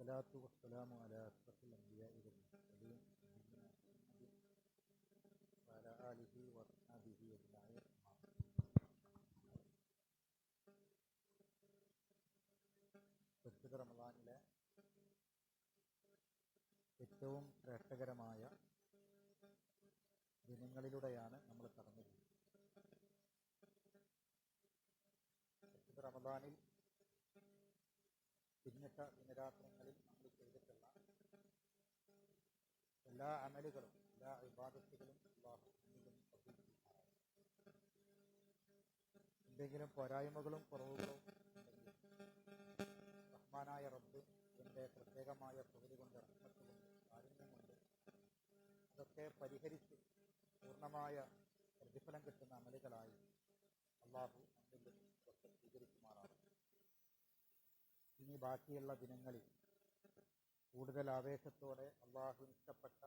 والصلاة والسلام على أشرف الأنبياء والمرسلين سيدنا محمد وعلى آله وصحبه أجمعين. പരിശുദ്ധ റമളാനിലെ ഏറ്റവും ശ്രേഷ്ഠകരമായ ദിനങ്ങളിലൂടെയാണ് നമ്മൾ കടന്നു പോകുന്നത്. പരിശുദ്ധ റമളാനിൽ പിന്നിട്ട ദിനരാത്രങ്ങളിൽ നമ്മൾ ചെയ്തിട്ടുള്ള എല്ലാ അമലുകളും എല്ലാ ഇബാദത്തുകളും അല്ലാഹു നമ്മിൽ പ്രതീക്ഷിക്കുന്നതാണ്. എന്തെങ്കിലും പോരായ്മകളും കുറവുകളും ഉണ്ടെങ്കിൽ റഹ്മാനായ റബ്ബ് ഇതിൻ്റെ പ്രത്യേകമായ പകുതി കൊണ്ട് റഹ്മത്ത് കൊണ്ട് കാരുണ്യം കൊണ്ട് അതൊക്കെ പരിഹരിച്ച് പൂർണ്ണമായ പ്രതിഫലം കിട്ടുന്ന അമലുകളായി അല്ലാഹു നമ്മിൽ സ്വീകരിക്കുമാറാണ്. ഇനി ബാക്കിയുള്ള ദിനങ്ങളിൽ കൂടുതൽ ആവേശത്തോടെ അള്ളാഹുവിന് ഇഷ്ടപ്പെട്ട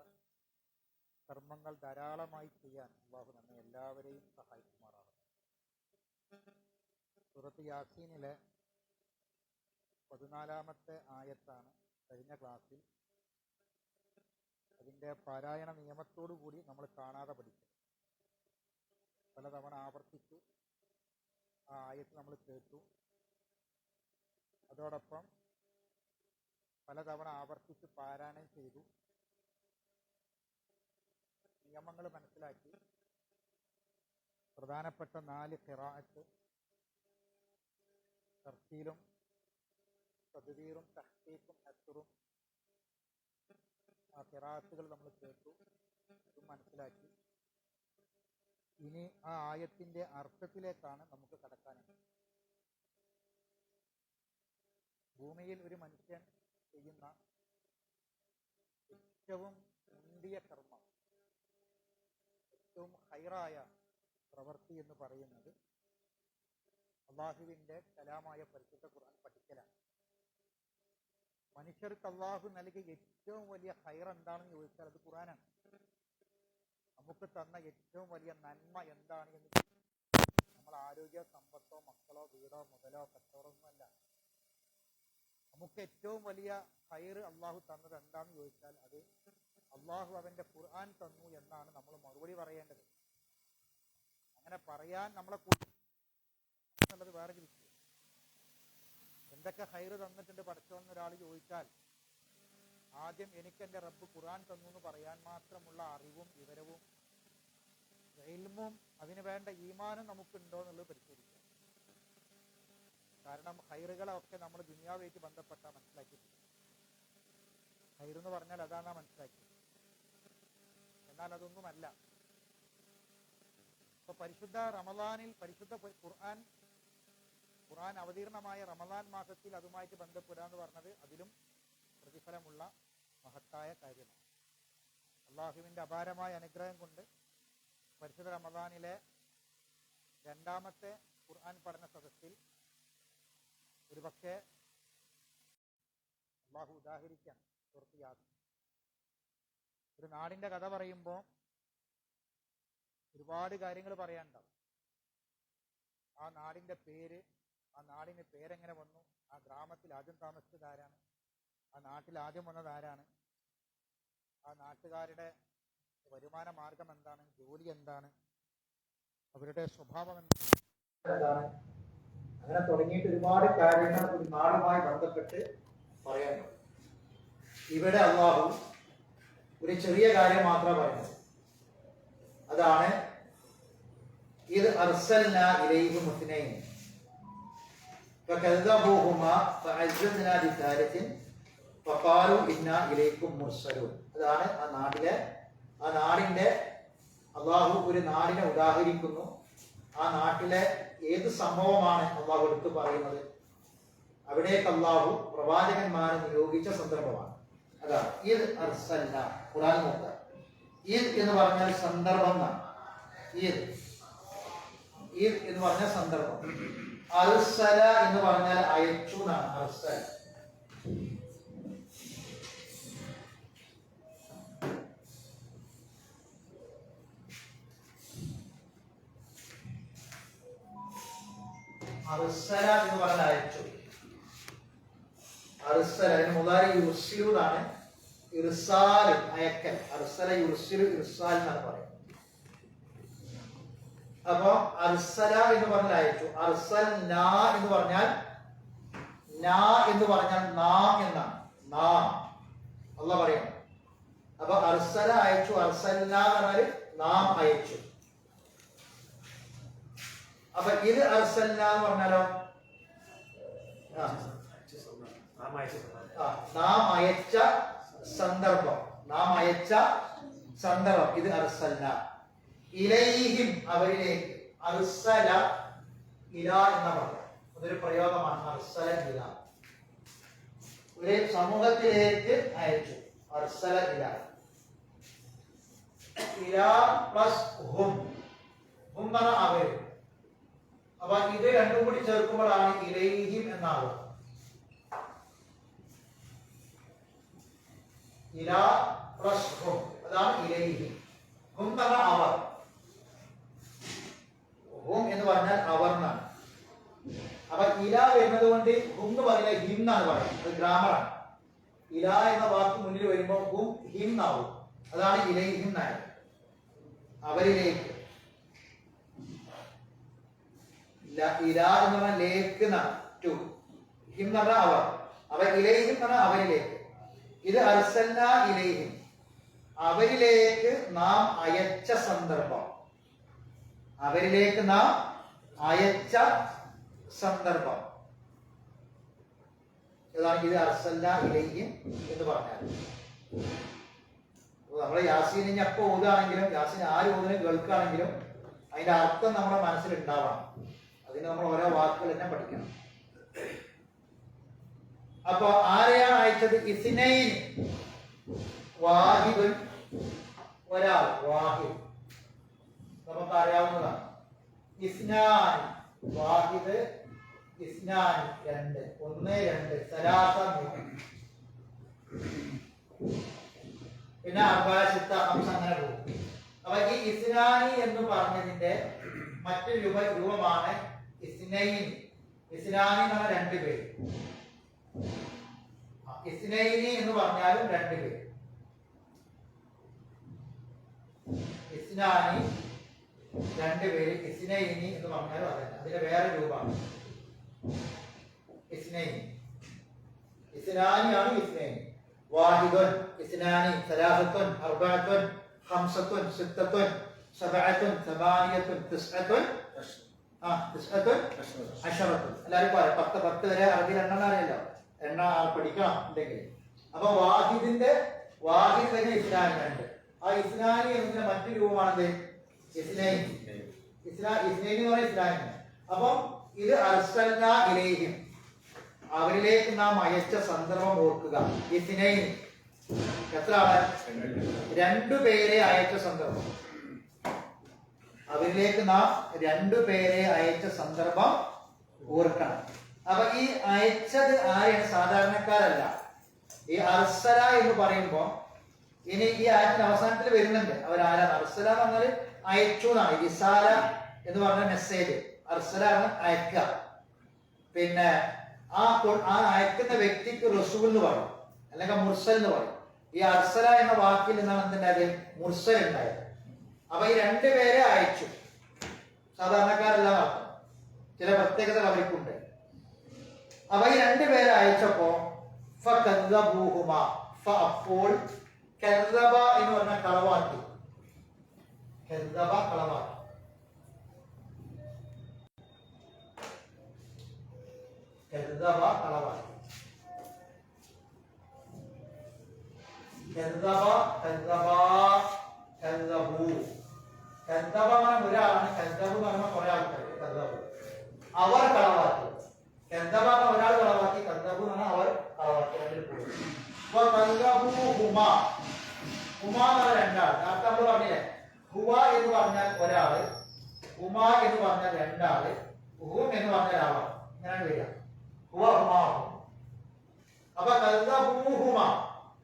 കർമ്മങ്ങൾ ധാരാളമായി ചെയ്യാൻ അള്ളാഹു നമ്മെ എല്ലാവരെയും സഹായിക്കുമാറാണ്. സൂറത്ത് യാസീനിലെ 14-ാമത്തെ ആയത്താണ് കഴിഞ്ഞ ക്ലാസ്സിൽ അതിൻ്റെ പാരായണ നിയമത്തോടുകൂടി നമ്മൾ കാണാതെ പഠിച്ചു. പലതവണ ആവർത്തിച്ചു ആ ആയത്ത് നമ്മൾ കേട്ടു. അതോടൊപ്പം പലതവണ ആവർത്തിച്ച് പാരായണം ചെയ്തു. നിയമങ്ങൾ മനസ്സിലാക്കി. പ്രധാനപ്പെട്ട 4 ഖിറാഅത്ത് തർത്തീലും തദ്ബീറും തഹ്ഖീഖും ഹസ്റും ആ ഖിറാഅത്തുകൾ നമ്മൾ കേട്ടു. ഇതും മനസ്സിലാക്കി. ഇനി ആ ആയത്തിന്റെ അർത്ഥത്തിലേക്കാണ് നമുക്ക് കടക്കാനുള്ളത്. ഭൂമിയിൽ ഒരു മനുഷ്യൻ ചെയ്യുന്ന ഏറ്റവും മുന്തിയ കർമ്മം, ഏറ്റവും ഹൈറായ പ്രവൃത്തി എന്ന് പറയുന്നത് അള്ളാഹുവിൻ്റെ കലാമായ പരിശുദ്ധ ഖുർആൻ പഠിക്കലാണ്. മനുഷ്യർക്ക് അള്ളാഹു നൽകിയ ഏറ്റവും വലിയ ഹൈർ എന്താണെന്ന് ചോദിച്ചാൽ അത് ഖുർആനാണ്. നമുക്ക് തന്ന ഏറ്റവും വലിയ നന്മ എന്താണ് എന്ന് നമ്മൾ ആരോഗ്യ സമ്പത്തോ മക്കളോ വീടോ മുതലോ കച്ചവടമൊന്നുമല്ല. നമുക്ക് ഏറ്റവും വലിയ ഹൈർ അള്ളാഹു തന്നത് എന്താണെന്ന് ചോദിച്ചാൽ അത് അള്ളാഹു അവൻ്റെ ഖുർആൻ തന്നു എന്നാണ് നമ്മൾ മറുപടി പറയേണ്ടത്. അങ്ങനെ പറയാൻ നമ്മളെ എന്നുള്ളത് വേറെ വിഷയം. എന്തൊക്കെ ഹൈർ തന്നിട്ടുണ്ട് പഠിച്ചോന്ന് ഒരാൾ ചോദിച്ചാൽ ആദ്യം എനിക്ക് എൻ്റെ റബ്ബ് ഖുർആൻ തന്നു എന്ന് പറയാൻ മാത്രമുള്ള അറിവും വിവരവും ഇൽമും അതിന് വേണ്ട ഈമാനും നമുക്കുണ്ടോ എന്നുള്ളത് പരിശോധിക്കുക. കാരണം ഹൈറുകളൊക്കെ നമ്മൾ ദുനിയാവുമായിട്ട് ബന്ധപ്പെട്ട മനസ്സിലാക്കിയിട്ടുണ്ട്. ഹൈർ എന്ന് പറഞ്ഞാൽ അതാണ് മനസ്സിലാക്കിയത്. എന്നാൽ അതൊന്നുമല്ല. ഇപ്പൊ പരിശുദ്ധ റമളാനിൽ പരിശുദ്ധ ഖുർആൻ അവതീർണമായ റമളാൻ മാസത്തിൽ അതുമായിട്ട് ബന്ധപ്പെടുക എന്ന് പറഞ്ഞത് അതിലും പ്രതിഫലമുള്ള മഹത്തായ കാര്യമാണ്. അള്ളാഹുവിൻ്റെ അപാരമായ അനുഗ്രഹം കൊണ്ട് പരിശുദ്ധ റമളാനിലെ 2-ാമത്തെ ഖുർആൻ പഠന സദസ്സിൽ ഒരുപക്ഷെ അള്ളാഹു ഉദാഹരിക്കാൻ സൂറത്ത് യാസീൻ. ഒരു നാടിൻ്റെ കഥ പറയുമ്പോൾ ഒരുപാട് കാര്യങ്ങൾ പറയാനുണ്ടാവും. ആ നാടിൻ്റെ പേര്, ആ നാടിന് പേരെങ്ങനെ വന്നു, ആ ഗ്രാമത്തിൽ ആദ്യം താമസിച്ചത് ആരാണ്, ആ നാട്ടിൽ ആദ്യം വന്നത് ആരാണ്, ആ നാട്ടുകാരുടെ വരുമാന മാർഗം എന്താണ്, ജോലി എന്താണ്, അവരുടെ സ്വഭാവം എന്താണ്, അങ്ങനെ തുടങ്ങിയിട്ട് ഒരുപാട് കാര്യങ്ങൾ ഒരു നാടുമായി ബന്ധപ്പെട്ട് പറയാനുണ്ട്. ഇവിടെ അല്ലാഹു ഒരു ചെറിയ കാര്യം മാത്രമേ പറയുന്നത്. അതാണ് ഇത് അർസൽനാ ഇലൈഹിം മുസ്നൈൻ ഫകذبوهما فعززنا بثالث فقالوا إنا إليكم مرسلون. അതാണ് ആ നാടിന്റെ അല്ലാഹു ഒരു നാടിനെ ഉദാഹരിക്കുന്നു. ആ നാട്ടിലെ ഏത് സംഭവമാണ് അള്ളാഹു എടുത്തു പറയുന്നത്? അവിടേക്ക് അള്ളാഹു പ്രവാചകന്മാരെ നിയോഗിച്ച സന്ദർഭമാണ്. അതാണ് ഈദ് അർസൽന. ഖുർആൻ നോക്കുക. ഈദ് എന്ന് പറഞ്ഞാൽ സന്ദർഭം എന്നാണ്. ഈദ് എന്ന് പറഞ്ഞാൽ സന്ദർഭം. അർസല എന്ന് പറഞ്ഞാൽ അയച്ചു എന്നാണ്. അർസൽ അർസല എന്ന് പറഞ്ഞാൽ അയച്ചു. അർസല അതിന് മുതാരി യുർസിലു എന്നാണ്. ഇർസാൽ അയക്കൽ. അർസല യുർസിലു ഇർസാൽ എന്നാണ് പറയുന്നത്. അപ്പൊ അർസല എന്ന് പറഞ്ഞാൽ അയച്ചു. അർസൽ നാ എന്ന് പറഞ്ഞാൽ നാം എന്നാണ്. നാം അള്ളാഹ് പറയണം. അപ്പൊ അർസല അയച്ചു. അർസൽന എന്ന് പറഞ്ഞാൽ നാം അയച്ചു. അപ്പൊ ഇത് അർസൽന എന്ന് പറഞ്ഞാലോ നാം അയച്ച സന്ദർഭം. നാം അയച്ച സന്ദർഭം ഇത് അർസൽന. ഇലൈഹിം അവരിലേക്ക്. അർസല ഇല എന്ന പദം അതൊരു പ്രയോഗമാണ്. അർസല ഇല ഒരു സമൂഹത്തിലേക്ക് അയച്ചു. അർസല ഇല. ഇല പ്ലസ് ഹും. ഹും എന്ന അവർ. അപ്പൊ ഇത് രണ്ടും കൂടി ചേർക്കുമ്പോഴാണ് ഇലൈഹിം എന്നാകും. ഇല പ്ലസ് ഹും അതാണ് ഇലൈഹിം. ഹും എന്ന അവർ. ഹും എന്ന് പറഞ്ഞാൽ അവർ എന്നാണ്. അപ്പൊ ഇല വരുന്നത് കൊണ്ട് ഹും എന്ന് പറയില്ല, ഹിം എന്നാണ് പറയുന്നത്. അത് ഗ്രാമറാണ്. ഇല എന്ന വാക്ക് മുന്നിൽ വരുമ്പോൾ ഹും ഹിം എന്നാവും. അതാണ് ഇലൈഹിം എന്നായത്. അവരിലേക്ക്. ഇല എന്ന് പറഞ്ഞാൽ ലേക്ക് എന്നാണ്. ടു. ഹിം എന്ന് പറഞ്ഞാൽ അവർ. അവ ഇലൈഹിം എന്ന് പറഞ്ഞാൽ അവരിലേക്ക്. ഇത് അർസൽന ഇലൈഹിം അവരിലേക്ക് നാം അയച്ച സന്ദർഭം. അവരിലേക്ക് നാം അയച്ച സന്ദർഭം ഏതാണ്? ഇത് അർസൽന ഇലൈഹിം എന്ന് പറഞ്ഞാൽ നമ്മളെ യാസീൻ ഇനി എപ്പോ ഓതുകയാണെങ്കിലും യാസീൻ ആര് ഓതിനും കേൾക്കുകയാണെങ്കിലും അതിന്റെ അർത്ഥം നമ്മുടെ മനസ്സിൽ ഉണ്ടാവണം. അതിന് നമ്മൾ ഓരോ വാക്കുകൾ തന്നെ പഠിക്കണം. അപ്പൊ ആരെയാണ് അയച്ചത്? ഇസ്നൈൻ വാഹിദുൻ ഒരാൾ. വാഹിദ് നമുക്ക് അറിയാവുന്നതാണ്. ഇസ്നാൻ വാഹിദ്. ഇസ്നാൻ രണ്ട്. ഒന്ന് രണ്ട്. സലാസ മൂന്ന്. പിന്നെ അർബാശിത്ത അംശം അങ്ങനെ പോകും. അപ്പൊ ഈ ഇസ്നാനി എന്ന് പറഞ്ഞതിന്റെ മറ്റൊരു രൂപമാണ് ഇസ്നൈൻ. ഇസ്നാനി എന്ന് പറഞ്ഞാൽ രണ്ടുപേര്. ഇസ്നൈനി എന്ന് പറഞ്ഞാലും രണ്ടുപേര്. ഇസ്നാനി രണ്ടുപേര്. ഇസ്നൈനി എന്ന് പറഞ്ഞാലും അതല്ല. അതിന്റെ വേറെ രൂപമാണ് ഇസ്നൈനി. ഇസ്നാനിയാണ് ഇസ്നൈനി. വാഹിദുൻ, ഇസ്നാനി, സലാസത്തുൻ, അർബഅത്തുൻ, ഖംസത്തുൻ, സിത്തത്തുൻ, സബഅത്തുൻ, സമാനിയത്തുൻ, തിസ്അത്തുൻ, തിസ്അത്തുൻ, അശറത്തുൻ. എല്ലാവരും പറയാം. 10 വരെ അറബിയിൽ എണ്ണം അറിയല്ലോ. എണ്ണ പഠിക്കണം ഉണ്ടെങ്കിൽ. അപ്പൊ വാഹിദിന്റെ വാഹിദ് തന്നെ ഇസ്നാനി രണ്ട്. ആ ഇസ്നാനി എന്നതിന്റെ മറ്റു രൂപമാണെന്ത്? ഇസ്നൈനി. ഇസ്നൈനി എന്ന് പറയുന്നത് ഇസ്നാനി. അപ്പം ഇത് അർസൽന ഇലൈഹിം അവരിലേക്ക് നാം അയച്ച സന്ദർഭം ഓർക്കുക. ഇസ്നൈനി എത്ര ആള്? രണ്ടുപേരെ അയച്ച സന്ദർഭം. അവരിലേക്ക് നാം രണ്ടുപേരെ അയച്ച സന്ദർഭം ഓർക്കണം. അപ്പൊ ഈ അയച്ചത് ആരെയാണ്? സാധാരണക്കാരല്ല. ഈ അർസല എന്ന് പറയുമ്പോ ഇനി ഈ ആയത്തിന്റെ അവസാനത്തിൽ വരുന്നുണ്ട് അവരാരാണ്? അർസല എന്ന് പറഞ്ഞാൽ അയച്ചു എന്നാണ്. റിസാല എന്ന് പറഞ്ഞ മെസ്സേജ്. അർസല ആണ് അയക്കുക. പിന്നെ ആ അയക്കുന്ന വ്യക്തിക്ക് റസൂൽ എന്ന് പറയും, അല്ലെങ്കിൽ മുർസൽ എന്ന് പറയും. ഈ അർസല എന്ന വാക്കിൽ നിന്നാണ് എന്തുണ്ടായത്? മുർസൽ ഉണ്ടായത്. അപ്പൊ ഈ രണ്ടുപേരെ അയച്ചു. സാധാരണക്കാരെല്ലാം അർത്ഥം. ചില പ്രത്യേകതകൾ അവർക്കുണ്ട്. അപ്പൊ ഈ രണ്ടുപേരെ അയച്ചപ്പോ അപ്പോൾ കദ്ദബ എന്ന് പറഞ്ഞ കളവാക്കി. കദ്ദബ കളവാക്കി. കദ്ദബ കളവാക്കി. കദ്ദബ കദ്ദബ കദ്ദബു. കദ്ദബ എന്ന ഒരാളാണ്. കദ്ദബു എന്ന് പറഞ്ഞ കുറെ ആൾക്കാർ. കദ്ദബു അവർ കളവാക്കി. കദ്ദബ എന്ന ഒരാൾ കളവാക്കി. കദ്ദബു എന്ന് പറഞ്ഞാൽ അവർ കളവാക്കി. രണ്ടിൽ പോകും. ഹുമ എന്ന് രണ്ടാൾ. നേരത്തെ നമ്മൾ പറഞ്ഞില്ലേ, ഹുവ എന്ന് പറഞ്ഞാൽ ഒരാള്, ഹുമ എന്ന് പറഞ്ഞാൽ രണ്ടാള്, ഹും എന്ന് പറഞ്ഞാൽ ആളാണ്. ഇങ്ങനെയാണ് വരിക. ഹുവ ഹുമാ. അപ്പൊ കദ്ദബൂഹുമ,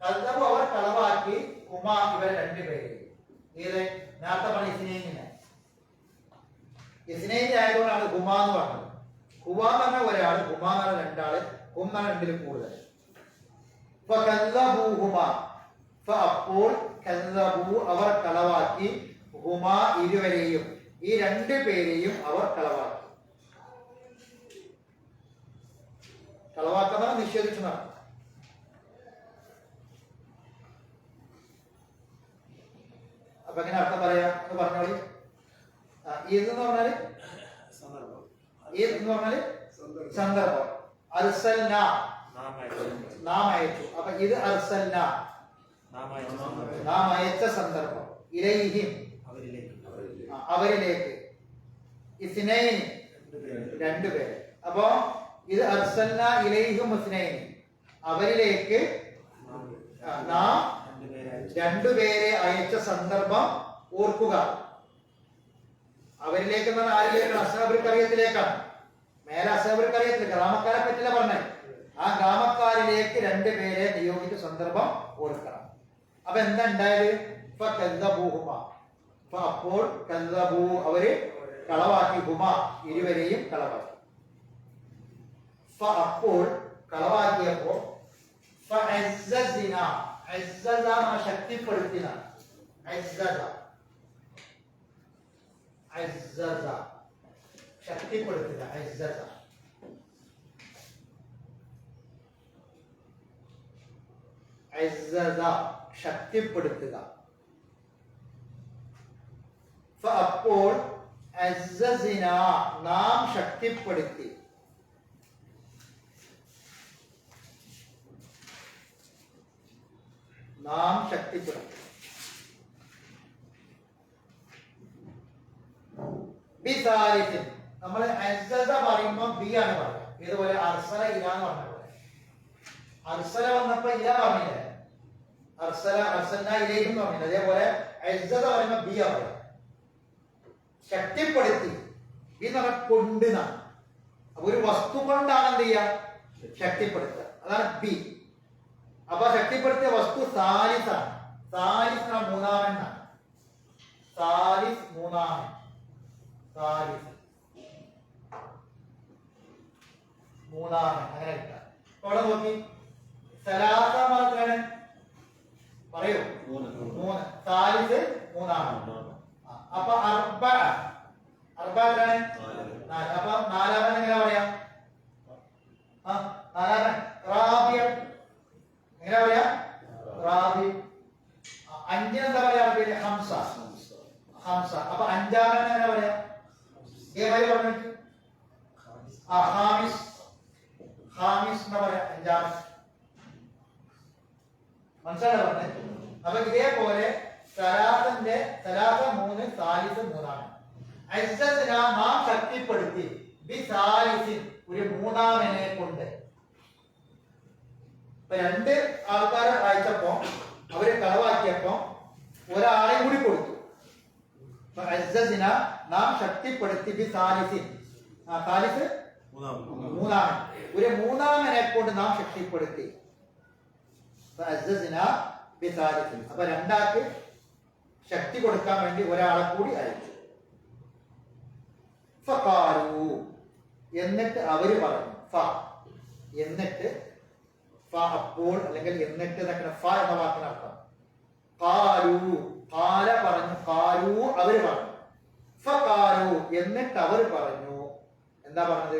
കദ്ദബു അവർ കളവാക്കി. ഹുമ ഇവർ രണ്ടുപേര്. ഏത്? നേരത്തെ പറഞ്ഞ ഇസ്നൈനിനെ. ഇസ്നൈനി ആയതുകൊണ്ടാണ് ഹുമ എന്ന് പറഞ്ഞത്. ഹുവ എന്ന് പറഞ്ഞ ഒരാള്, ഹുമ എന്ന് പറഞ്ഞ രണ്ടാള്, ഹും എന്ന് പറഞ്ഞ രണ്ടിൽ കൂടുതൽ. ഫകല്ലബൂഹുമാ അപ്പോൾ കല്ലബൂ അവർ കളവാക്കി ഹുമാ ഇരുവരെയും, ഈ രണ്ടു പേരെയും അവർ കളവാക്കി. കളവാക്കുന്നതാണ് നിഷേധിക്കുന്നതാണ്. അപ്പൊ എങ്ങനെ അർത്ഥം പറയാ എന്ന് പറഞ്ഞോളി. എന്ന് പറഞ്ഞാല് സന്ദർഭം. അർസൽന നാം അയച്ചു. അപ്പൊ ഇത് അർസൽന നാം അയച്ച സന്ദർഭം. ഇലൈഹിം അവരിലേക്ക്. ഇസ്നൈൻ രണ്ടുപേര്. അപ്പോ ഇത് അർസൽന ഇലൈഹിം ഇസ്നൈൻ അവരിലേക്ക് നാം രണ്ടുപേരെ അയച്ച സന്ദർഭം ഓർക്കുക. അവരിലേക്ക് എന്ന് പറഞ്ഞാൽ ആരിലേക്കാണ്? അസ്ഹാബുൽ ഖറിയത്തിലേക്കാണ്. മേലെ അസ്ഹാബുൽ ഖറിയത്തിൽ ഗ്രാമക്കാരെ പറ്റില്ല പറഞ്ഞത്. ആ ഗ്രാമക്കാരിലേക്ക് രണ്ടുപേരെ നിയോഗിച്ച സന്ദർഭം ഓർക്കണം. അപ്പൊ എന്താ ഉണ്ടായത്? അപ്പോൾ കല്ലബൂ അവര് കളവാക്കി. ഹുമ ഇരുവരെയും കളവാക്കി. അപ്പോൾ കളവാക്കിയപ്പോ ശക്തിപ്പെടുത്തിന ശക്തിപ്പെടുത്തുക. ശക്തിപ്പെടുത്തുക. അപ്പോൾ നാം ശക്തിപ്പെടുത്തി. നാം ശക്തിപ്പെടുത്തി. നമ്മൾ പറയുമ്പോ ബി ആണ് പറയുക. ഇതുപോലെ അർസല ഇല എന്ന് പറഞ്ഞ പോലെ. അർസല വന്നപ്പോ ഇല പറഞ്ഞില്ലേ? അർസല ഇലയും പറഞ്ഞില്ല. അതേപോലെ പറയുമ്പോ ബി ആ പറയുക. ശക്തിപ്പെടുത്തി. ബി എന്ന് പറഞ്ഞാൽ കൊണ്ടുന്നാണ്. അപ്പൊ ഒരു വസ്തു കൊണ്ടാണ് എന്ത് ചെയ്യുക? ശക്തിപ്പെടുത്തുക. അതാണ് ബി. അപ്പൊ ശക്തിപ്പെടുത്തിയ വസ്തു സാലിസാണ്. സാലിസ് മൂന്നാമെന്നാണ്. സാലിസ് മൂന്നാമൻ. സാലിസ് മൂന്നാമൻ അങ്ങനെ കിട്ടാം. അവിടെ നോക്കി സലാസ മാത്രമാണ് പറയൂ. മൂന്ന്. സാലിസ് മൂന്നാമൻ. അപ്പൊ അർബ എത്രയാണ്? 4. അപ്പൊ നാലാമൻ എങ്ങനെ പറയാം? നാലാമൻ റാബിയ എങ്ങനെ പറയാ? റാബി. 5 എന്താ പറയാ? ഹംസ. ഹംസ. അപ്പൊ അഞ്ചാമൻ എങ്ങനെ പറയാ? പറഞ്ഞു ഹാമിസ്. ഹാമിസ് എന്താ പറയാ? അഞ്ചാമൻ. മനസ്സിലായോ പറഞ്ഞത്? അപ്പൊ ഇതേപോലെ സലാസ 3, സാലിസ് 3. നാം ശക്തിപ്പെടുത്തി ഒരു മൂന്നാമനെ കൊണ്ട്. ഇപ്പൊ 2 ആൾക്കാരെ അയച്ചപ്പോ അവരെ കളവാക്കിയപ്പോ ഒരാളെയും കൂടി കൊടുത്തു. നാം ശക്തിപ്പെടുത്തി സാലിസ് മൂന്നാമൻ. ഒരു മൂന്നാമനെ കൊണ്ട് നാം ശക്തിപ്പെടുത്തി. അപ്പൊ 2 ആൾക്ക് ശക്തി കൊടുക്കാൻ വേണ്ടി ഒരാളെ കൂടി അയച്ചു. ഫഖാലു എന്നിട്ട് അവര് പറഞ്ഞു. എന്നിട്ട് അപ്പോൾ അല്ലെങ്കിൽ എന്നിട്ട് എന്നൊക്കെ ഫ എന്ന വാക്കിന് അർത്ഥം. ഖാലു ഖാല പറഞ്ഞു. ഖാലു അവര് പറഞ്ഞു. ഫഖാലു എന്നിട്ട് അവർ പറഞ്ഞു. എന്താ പറഞ്ഞത്?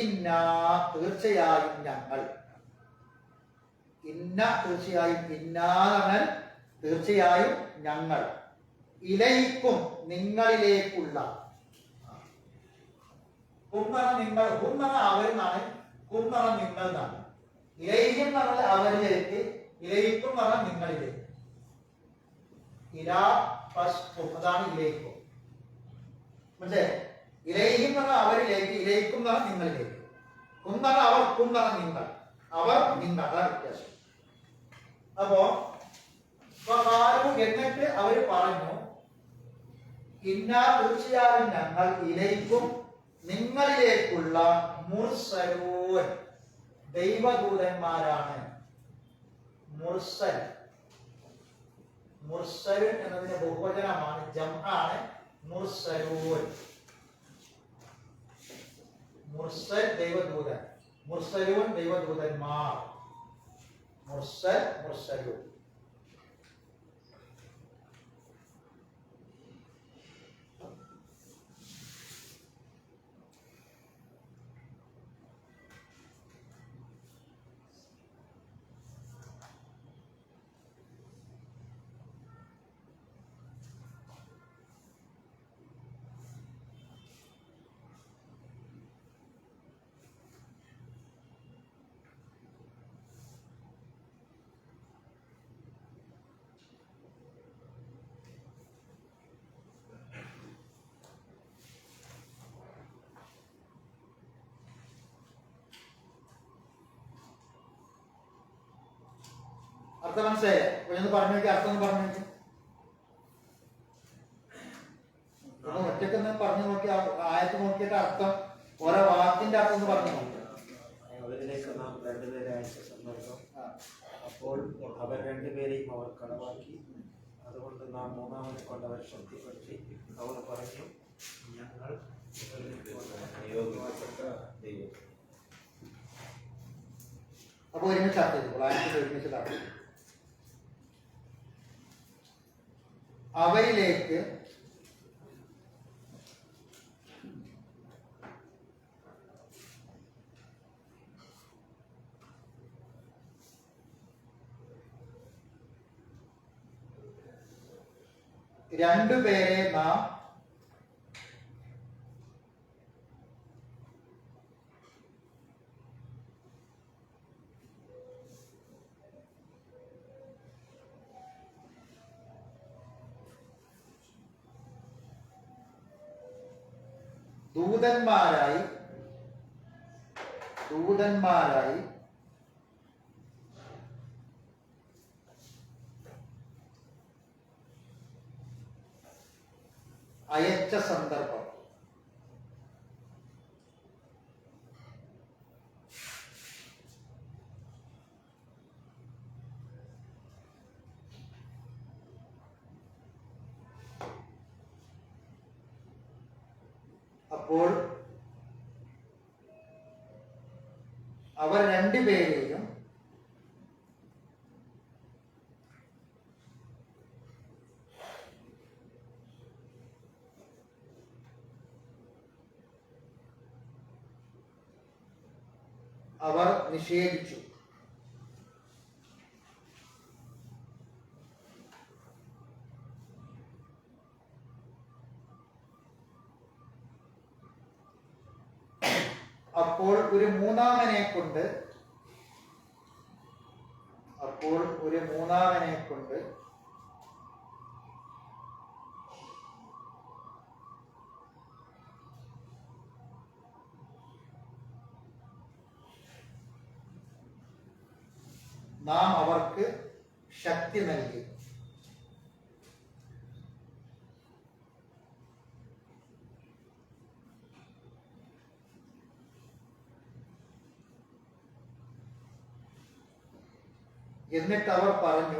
ഇന്നാ തീർച്ചയായും ഞങ്ങൾ. ഇന്ന തീർച്ചയായും. ഇന്നാന്ന് പറഞ്ഞാൽ തീർച്ചയായും ഞങ്ങൾ. ഇലൈക്കും നിങ്ങളിലേക്കുള്ള. നിങ്ങൾ. അവരെന്നാണ്. നിങ്ങൾ എന്നാണ്. ഇലൈക്കും എന്ന് പറഞ്ഞാൽ അവരിലേക്ക്. ഇലയിക്കും എന്ന് പറഞ്ഞാൽ നിങ്ങളിലേക്ക്. അതാണ് ഇലയിക്കും. പക്ഷേ ഇലയിക്കും എന്ന് പറഞ്ഞാൽ അവരിലേക്ക്. ഇലയിക്കും എന്ന് പറഞ്ഞാൽ നിങ്ങളിലേക്ക്. അവർക്കും എന്ന് പറഞ്ഞാൽ നിങ്ങൾ. അവർ നിങ്ങൾ. അതാണ് വ്യത്യാസം. അപ്പോ എന്നിട്ട് അവര് പറഞ്ഞു. ഇന്നാ തീർച്ചയായും ഞങ്ങൾ ഇലയിക്കും നിങ്ങളിലേക്കുള്ള മുർസലൂൻ ദൈവദൂതന്മാരാണ്. മുർസൽ. മുർസലുൻ എന്നതിന്റെ ബഹുവചനമാണ്. ജംആണ് മുർസലൂൻ. മുർസൽ ദൈവദൂതൻ. മുർസലൂൻ ദൈവദൂതന്മാർ. മുർസൽ, മുർസലു. അർത്ഥം മനസ്സിലായേ? ഒന്ന് പറഞ്ഞു നോക്കി, അർത്ഥം ഒന്ന് പറഞ്ഞു നോക്കി. ഒറ്റക്കൊന്ന് പറഞ്ഞു നോക്കി, ആയത്ത് നോക്കിയിട്ട് അർത്ഥം, ഓരോ വാക്കിന്റെ അർത്ഥം ഒന്ന് പറഞ്ഞു നോക്കി. അവരിലേക്ക് നാം രണ്ടുപേരെ അയച്ച സന്ദർഭം, അപ്പോൾ അവർ രണ്ടുപേരെയും അവർ കളവാക്കി, അതുകൊണ്ട് നാം മൂന്നാമനെ കൊണ്ട് അവർ ശക്തിപ്പെടുത്തി. അവർ പറഞ്ഞു, ഞങ്ങൾ ദൈവം. അപ്പൊ ഒരുമിച്ച് അർത്ഥം ചെയ്തു, ഒരുമിച്ച് അർത്ഥം. അവരിലേക്ക് രണ്ടുപേരെ നാം ദൂതന്മാരായി അയച്ച സന്ദർഭം. അപ്പോൾ അവർ രണ്ടുപേരെയും അവർ നിഷേധിച്ചു. അപ്പോൾ ഒരു മൂന്നാമനെ കൊണ്ട് നാം അവർക്ക് ശക്തി നൽകി. എന്നിട്ട് അവർ പറഞ്ഞു,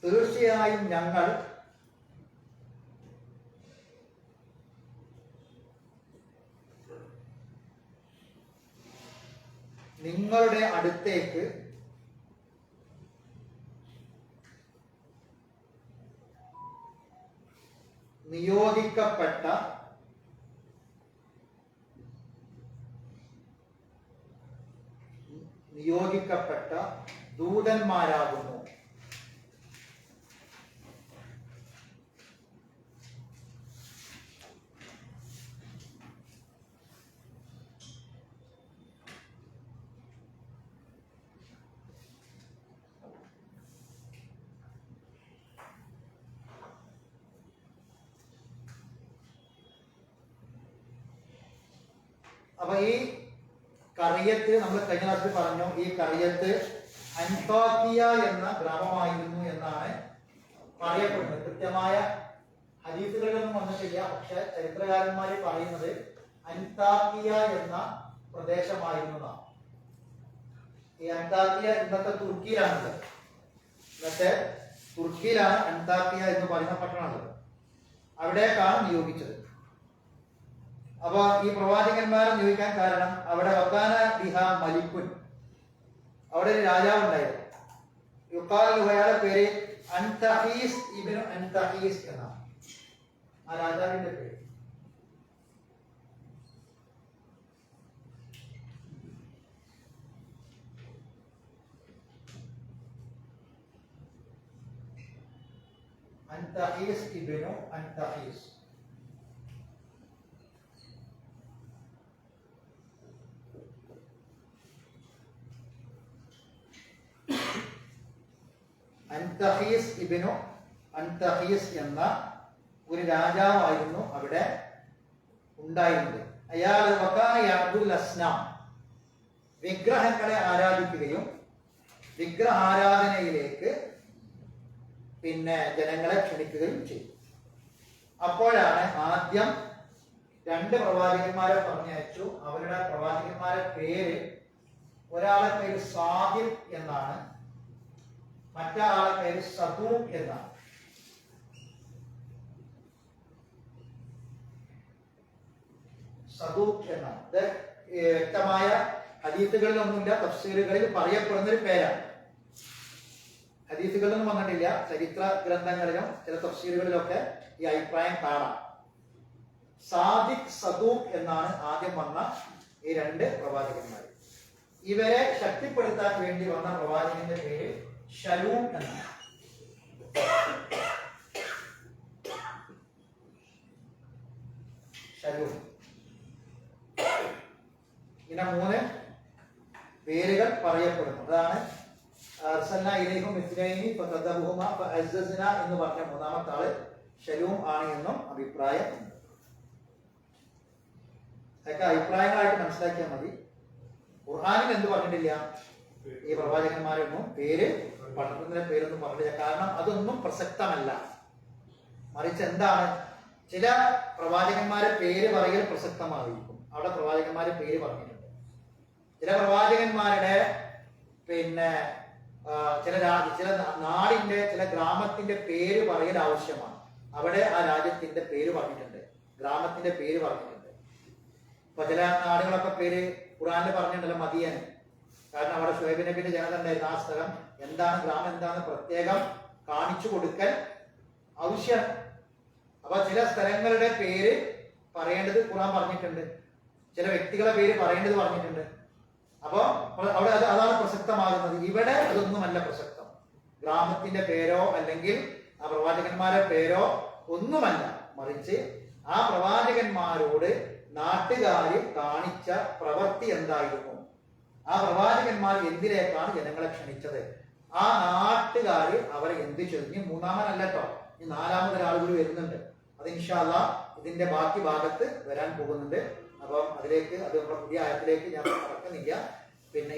തീർച്ചയായും ഞങ്ങൾ നിങ്ങളുടെ അടുത്തേക്ക് നിയോഗിക്കപ്പെട്ട ദൂതന്മാരാകുന്നു. അപ്പൊ ഈ കറിയത്ത് നമ്മൾ കഴിഞ്ഞ ക്ലാസ്സിൽ പറഞ്ഞു, ഈ കറിയത്ത് അൻതാക്കിയ എന്ന ഗ്രാമമായിരുന്നു എന്നാണ് പറയപ്പെടുന്നത്. കൃത്യമായ ഹദീസുകളിലൊന്നും വന്നിട്ടില്ല, പക്ഷെ ചരിത്രകാരന്മാർ പറയുന്നത് അൻതാക്കിയ എന്ന പ്രദേശമായിരുന്നു. ഈ അൻതാക്കിയ ഇന്നത്തെ തുർക്കിയിലാണത്. ഇന്നത്തെ തുർക്കിയിലാണ് അന്താക്കിയ എന്ന് പറയുന്ന പട്ടണമുള്ളത്. അവിടേക്കാണ് നിയോഗിച്ചത്. അപ്പൊ ഈ പ്രവാചകന്മാരെ നിയോഗിക്കാൻ കാരണം അവിടെ വക്കാന ബിഹ മലിക്കുൻ, അവിടെ ഒരു രാജാവ് ഉണ്ടായിരുന്നു. യുക്കാൽ അയാളുടെ പേര് അൻതഹീസ് ഇബ്നു അൻതഹീസ് എന്നാണ് ആ രാജാവിന്റെ പേര്. അൻതഹീസ് ഇബ്നു അൻതഹീസ്. അൻതഹീസ് ഇബ്നു അൻതഹീസ് എന്ന ഒരു രാജാവായിരുന്നു അവിടെ ഉണ്ടായിരുന്നത്. അയാൾ വകാന യഅ്ബുദുൽ അസ്നാം, വിഗ്രഹങ്ങളെ ആരാധിക്കുകയും വിഗ്രഹാരാധനയിലേക്ക് ജനങ്ങളെ ക്ഷണിക്കുകയും ചെയ്തു. അപ്പോഴാണ് ആദ്യം 2 പ്രവാചകന്മാരെ പറഞ്ഞയച്ചു. അവരുടെ പ്രവാചകന്മാരെ പേര്, ഒരാളെ പേര് സാദിർ എന്നാണ്, മറ്റാളെ പേര് സദൂഖ് എന്നാണ്. സദൂഖ് എന്നാണ്. ഇത് വ്യക്തമായ ഹദീസുകളിലൊന്നുമില്ല, തഫ്സീറുകളിൽ പറയപ്പെടുന്ന ഒരു പേരാണ്. ഹദീസുകളിലൊന്നും വന്നിട്ടില്ല, ചരിത്ര ഗ്രന്ഥങ്ങളിലും ചില തഫ്സീറുകളിലൊക്കെ ഈ അഭിപ്രായം കാണാം. സാദിഖ് സദൂഖ് എന്നാണ് ആദ്യം വന്ന ഈ 2 പ്രവാചകന്മാർ. ഇവരെ ശക്തിപ്പെടുത്താൻ വേണ്ടി വന്ന പ്രവാചകന്റെ പേര് ശലൂം എന്നാണ്. ശലൂം. ഇങ്ങനെ 3 പേരുകൾ പറയപ്പെടുന്നു. അതാണ് എന്ന് പറഞ്ഞ 3ാമത്തെ ആള് ശലൂം ആണ് എന്നും അഭിപ്രായമുണ്ട്. അതൊക്കെ അഭിപ്രായങ്ങളായിട്ട് മനസ്സിലാക്കിയാൽ മതി. ഖുർആനിൽ എന്ത് പറഞ്ഞിട്ടില്ല? ഈ പ്രവാചകന്മാരൊന്നും പട്ടണത്തിന്റെ പേരൊന്നും പറഞ്ഞില്ല. കാരണം അതൊന്നും പ്രസക്തമല്ല. മറിച്ച് എന്താണ്, ചില പ്രവാചകന്മാരെ പേര് പറയൽ പ്രസക്തമായിരിക്കും. അവിടെ പ്രവാചകന്മാരെ പേര് പറഞ്ഞിട്ടുണ്ട്. ചില പ്രവാചകന്മാരുടെ ചില നാടിന്റെ, ചില ഗ്രാമത്തിന്റെ പേര് പറയൽ ആവശ്യമാണ്. അവിടെ ആ രാജ്യത്തിന്റെ പേര് പറഞ്ഞിട്ടുണ്ട്, ഗ്രാമത്തിന്റെ പേര് പറഞ്ഞിട്ടുണ്ട്. ഇപ്പൊ ചില നാടുകളൊക്കെ പേര് ഖുർആനിൽ പറഞ്ഞിട്ടുണ്ടല്ലോ, മദിയൻ. കാരണം അവിടെ ഷുഹൈബ് നബിന്റെ ജനത ഉണ്ടായിരുന്നു. ആ സ്ഥലം എന്താണ്, ഗ്രാമം എന്താണെന്ന് പ്രത്യേകം കാണിച്ചു കൊടുക്കൽ ആവശ്യം. അപ്പൊ ചില സ്ഥലങ്ങളുടെ പേര് പറയേണ്ടത് ഖുർആൻ പറഞ്ഞിട്ടുണ്ട്, ചില വ്യക്തികളെ പേര് പറയേണ്ടത് പറഞ്ഞിട്ടുണ്ട്. അപ്പൊ അവിടെ അതാണ് പ്രസക്തമാകുന്നത്. ഇവിടെ അതൊന്നുമല്ല പ്രസക്തം. ഗ്രാമത്തിന്റെ പേരോ അല്ലെങ്കിൽ ആ പ്രവാചകന്മാരുടെ പേരോ ഒന്നുമല്ല. മറിച്ച് ആ പ്രവാചകന്മാരോട് നാട്ടുകാര് കാണിച്ച പ്രവൃത്തി എന്തായിരുന്നു, ആ പ്രവാചകന്മാർ എന്തിലേക്കാണ് ജനങ്ങളെ ക്ഷണിച്ചത്, ആ നാട്ടുകാര് അവരെ എന്ത് ചെയ്തു. 3ാമനല്ലോ, ഈ 4ാമതൊരാൾ കൂടി വരുന്നുണ്ട്. അത് ഇൻഷാ അല്ലാഹ് ഇതിന്റെ ബാക്കി ഭാഗത്ത് വരാൻ പോകുന്നുണ്ട്. അപ്പം അതിലേക്ക്, അത് നമ്മുടെ പുതിയ ആയത്തിലേക്ക് ഞാൻ കടക്കുന്നില്ല.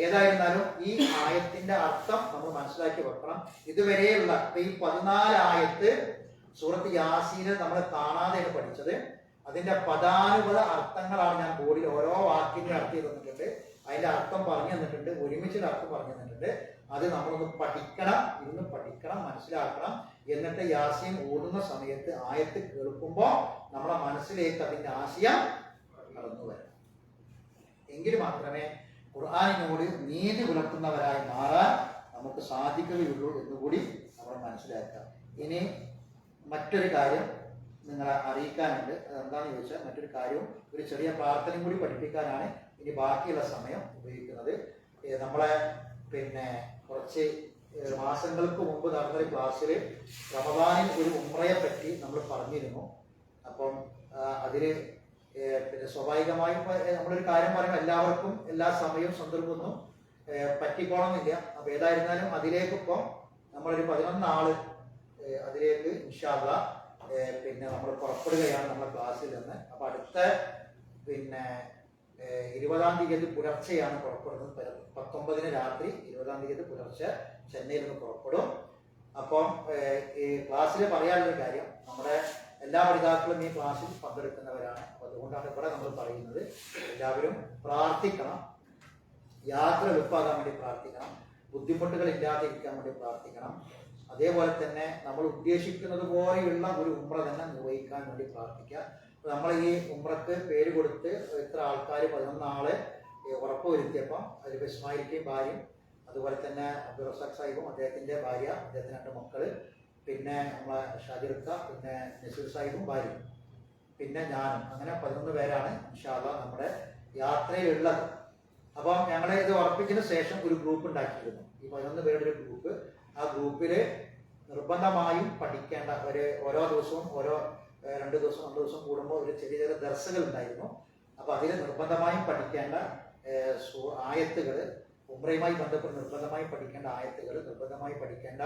ഏതായിരുന്നാലും ഈ ആയത്തിന്റെ അർത്ഥം നമ്മൾ മനസ്സിലാക്കി വെക്കണം. ഇതുവരെയുള്ള ഈ 14 ആയത്ത് സൂറത്ത് യാസീന് നമ്മൾ കാണാതെയാണ് പഠിച്ചത്. അതിന്റെ പദാനുപത അർത്ഥങ്ങളാണ് ഞാൻ ബോർഡിൽ ഓരോ വാക്കിന്റെ അർത്ഥം തന്നിട്ടുണ്ട്, അതിന്റെ അർത്ഥം പറഞ്ഞു തന്നിട്ടുണ്ട്, ഒരുമിച്ചുള്ള അർത്ഥം പറഞ്ഞു തന്നിട്ടുണ്ട്. അത് നമ്മളൊന്ന് പഠിക്കണം, ഇരുന്ന് പഠിക്കണം, മനസ്സിലാക്കണം. എന്നിട്ട് യാസീൻ ഓടുന്ന സമയത്ത് ആയത്ത് കേൾക്കുമ്പോൾ നമ്മുടെ മനസ്സിലേക്ക് അതിന്റെ ആശയം കടന്നു വരണം. എങ്കിൽ മാത്രമേ ഖുർആനിനോട് നീതി പുലർത്തുന്നവരായി മാറാൻ നമുക്ക് സാധിക്കുകയുള്ളൂ എന്നുകൂടി നമ്മൾ മനസ്സിലാക്കാം. ഇനി മറ്റൊരു കാര്യം നിങ്ങളെ അറിയിക്കാനുണ്ട്. അതെന്താണെന്ന് ചോദിച്ചാൽ, മറ്റൊരു കാര്യവും ഒരു ചെറിയ പ്രാർത്ഥനയും കൂടി പഠിപ്പിക്കാനാണ് ഇനി ബാക്കിയുള്ള സമയം ഉപയോഗിക്കുന്നത്. നമ്മളെ കുറച്ച് മാസങ്ങൾക്ക് മുമ്പ് നടന്നൊരു ക്ലാസ്സിൽ റമദാനിൽ ഒരു ഉംറയെ പറ്റി നമ്മൾ പറഞ്ഞിരുന്നു. അപ്പം അതിൽ സ്വാഭാവികമായും നമ്മളൊരു കാര്യം പറയുമ്പോൾ എല്ലാവർക്കും എല്ലാ സമയവും സന്ദർഭമൊന്നും പറ്റിക്കോണമെന്നില്ല. അപ്പൊ ഏതായിരുന്നാലും അതിലേക്ക് ഇപ്പം നമ്മളൊരു 11 ആള് അതിലേക്ക് ഇൻഷാ അല്ലാഹ് നമ്മൾ പുറപ്പെടുകയാണ് നമ്മുടെ ക്ലാസ്സിൽ നിന്ന്. അപ്പൊ അടുത്ത 20-ാം തീയതി പുലർച്ചെയാണ് പുറപ്പെടുന്നത്. 19-ന് രാത്രി, 20-ാം തീയതി പുലർച്ചെ ചെന്നൈയിൽ നിന്ന് പുറപ്പെടും. അപ്പം ഈ ക്ലാസ്സിൽ പറയാനുള്ള കാര്യം, നമ്മുടെ എല്ലാ പഠിതാക്കളും ഈ ക്ലാസ്സിൽ പങ്കെടുക്കുന്നവരാണ്. അപ്പൊ അതുകൊണ്ടാണ് ഇവിടെ നമ്മൾ പറയുന്നത്, എല്ലാവരും പ്രാർത്ഥിക്കണം. യാത്ര എളുപ്പമാകാൻ വേണ്ടി പ്രാർത്ഥിക്കണം, ബുദ്ധിമുട്ടുകൾ ഇല്ലാതിരിക്കാൻ വേണ്ടി പ്രാർത്ഥിക്കണം. അതേപോലെ തന്നെ നമ്മൾ ഉദ്ദേശിക്കുന്നത് പോലെയുള്ള ഒരു ഉംറ തന്നെ നിർവഹിക്കാൻ വേണ്ടി പ്രാർത്ഥിക്കുക. നമ്മൾ ഈ ഉംറക്ക് പേര് കൊടുത്ത് ഇത്ര ആൾക്കാർ 11 ആളെ ഉറപ്പ് വരുത്തിയപ്പോൾ അതിൽ ഇസ്മായിലിൻ്റെയും ഭാര്യയും അതുപോലെ തന്നെ അബ്ദുൾ റസാഖ് സാഹിബും അദ്ദേഹത്തിൻ്റെ ഭാര്യ, അദ്ദേഹത്തിന് 2 മക്കള്, പിന്നെ നമ്മളെ ഷാജിർക്ക, പിന്നെ നസീർ സാഹിബും ഭാര്യയും, പിന്നെ ഞാനും, അങ്ങനെ 11 പേരാണ് ഇൻഷാ അല്ലാഹ് നമ്മുടെ യാത്രയിലുള്ളത്. അപ്പം ഞങ്ങൾ ഇത് ഉറപ്പിച്ചതിന് ശേഷം ഒരു ഗ്രൂപ്പ് ഉണ്ടാക്കിയിരുന്നു. ഈ 11 പേരുടെ ഒരു ഗ്രൂപ്പ്. ആ ഗ്രൂപ്പിൽ നിർബന്ധമായും പഠിക്കേണ്ട ഓരോ ദിവസവും 2 ദിവസം 3 ദിവസം കൂടുമ്പോൾ ഒരു ചെറിയ ചെറിയ ദർസുകൾ ഉണ്ടായിരുന്നു. അപ്പോൾ അതിൽ നിർബന്ധമായും പഠിക്കേണ്ട ആയത്തുകൾ, ഉംറയുമായി ബന്ധപ്പെട്ട് നിർബന്ധമായി പഠിക്കേണ്ട ആയത്തുകൾ, നിർബന്ധമായി പഠിക്കേണ്ട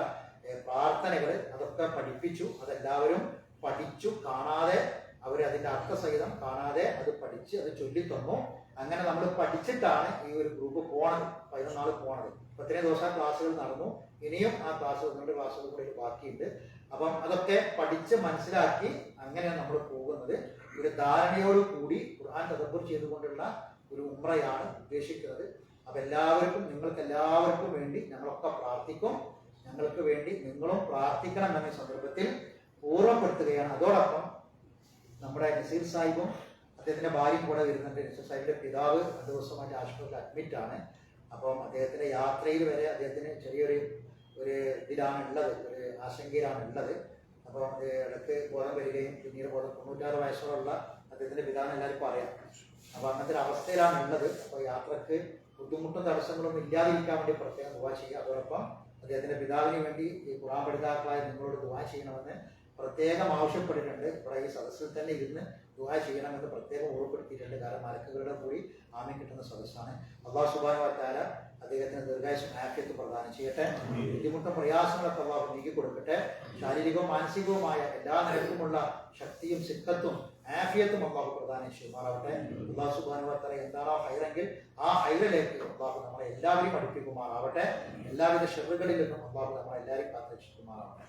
പ്രാർത്ഥനകൾ, അതൊക്കെ പഠിപ്പിച്ചു. അതെല്ലാവരും പഠിച്ചു. കാണാതെ അവർ അതിൻ്റെ അർത്ഥസഹിതം കാണാതെ അത് പഠിച്ച് അത് ചൊല്ലിത്തന്നു. അങ്ങനെ നമ്മൾ പഠിച്ചിട്ടാണ് ഈ ഒരു ഗ്രൂപ്പ് പോണത്, 11 ആൾ പോണത്. 13 ദിവസം ക്ലാസ്സുകൾ നടന്നു. ഇനിയും ആ ക്ലാസ്സുകൾ 2 ക്ലാസ്സുകൾ കൂടി ബാക്കിയുണ്ട്. അപ്പം അതൊക്കെ പഠിച്ച് മനസ്സിലാക്കി അങ്ങനെയാണ് നമ്മൾ പോകുന്നത്. ഒരു ധാരണയോട് കൂടി ഖുർആൻ തദബ്ബുർ ചെയ്തുകൊണ്ടുള്ള ഒരു ഉംറയാണ് ഉദ്ദേശിക്കുന്നത്. അപ്പം എല്ലാവർക്കും, നിങ്ങൾക്ക് എല്ലാവർക്കും വേണ്ടി ഞങ്ങളൊക്കെ പ്രാർത്ഥിക്കും. ഞങ്ങൾക്ക് വേണ്ടി നിങ്ങളും പ്രാർത്ഥിക്കണം എന്ന സന്ദർഭത്തിൽ ഓർമ്മപ്പെടുത്തുകയാണ്. അതോടൊപ്പം നമ്മുടെ നസീർ സാഹിബും അദ്ദേഹത്തിന്റെ ഭാര്യയും കൂടെ വരുന്നുണ്ട്. നസീർ സാഹിബിന്റെ പിതാവ് 2 ദിവസമായിട്ട് ആശുപത്രിയിൽ അഡ്മിറ്റാണ്. അപ്പം അദ്ദേഹത്തിന്റെ യാത്രയിൽ വരെ അദ്ദേഹത്തിന് ചെറിയൊരു ഇതിലാണ് ഉള്ളത്, ഒരു ആശങ്കയിലാണ് ഉള്ളത്. അപ്പം ഇടയ്ക്ക് ബോധം വരികയും പിന്നീട് 96 വയസ്സോടുള്ള അദ്ദേഹത്തിന്റെ പിതാവിനെ എല്ലാവർക്കും അറിയാം. അപ്പോൾ അങ്ങനത്തെ ഒരു അവസ്ഥയിലാണ് ഉള്ളത്. അപ്പോൾ യാത്രക്ക് ബുദ്ധിമുട്ടും തടസ്സങ്ങളൊന്നും ഇല്ലാതിരിക്കാൻ വേണ്ടി പ്രത്യേകം ദുആ ചെയ്യുക. അതോടൊപ്പം അദ്ദേഹത്തിന്റെ പിതാവിന് വേണ്ടി ഈ ഖുർആൻ പഠിതാക്കളായ നിങ്ങളോട് ദുആ ചെയ്യണമെന്ന് പ്രത്യേകം ആവശ്യപ്പെട്ടിട്ടുണ്ട്. ഇവിടെ ഈ സദസ്സിൽ തന്നെ ഇരുന്ന് ദുആ ചെയ്യണമെന്ന് പ്രത്യേകം ഓർമ്മപ്പെടുത്തിയിട്ടുണ്ട്. കാരണം മലക്കുകളുടെ കൂടി ആമീൻ കിട്ടുന്ന സദസ്സാണ്. അല്ലാഹു സുബ്ഹാനഹു വ തആല അദ്ദേഹത്തിന് ദീർഘായുസ്സും ആഫിയത്തും പ്രദാനം ചെയ്യട്ടെ. ബുദ്ധിമുട്ടും പ്രയാസങ്ങളൊക്കെ അല്ലാഹു നീക്കി കൊടുക്കട്ടെ. ശാരീരികവും മാനസികവുമായ എല്ലാ നിലക്കുമുള്ള ശക്തിയും സിദ്ധത്തും ആഫിയത്തും അല്ലാഹു പ്രദാനം ചെയ്യുമാറാവട്ടെ. അല്ലാഹു സുബ്ഹാനഹു വ തആല എന്താണോ ഹൈറെങ്കിൽ ആ ഹൈറിലേക്ക് അല്ലാഹു നമ്മളെ എല്ലാവരെയും പഠിപ്പിക്കുമാറാവട്ടെ. എല്ലാവിധ ഷർറുകളിൽ നിന്നും അല്ലാഹു നമ്മളെ എല്ലാവരെയും കാത്തുരക്ഷിക്കുമാറാവട്ടെ.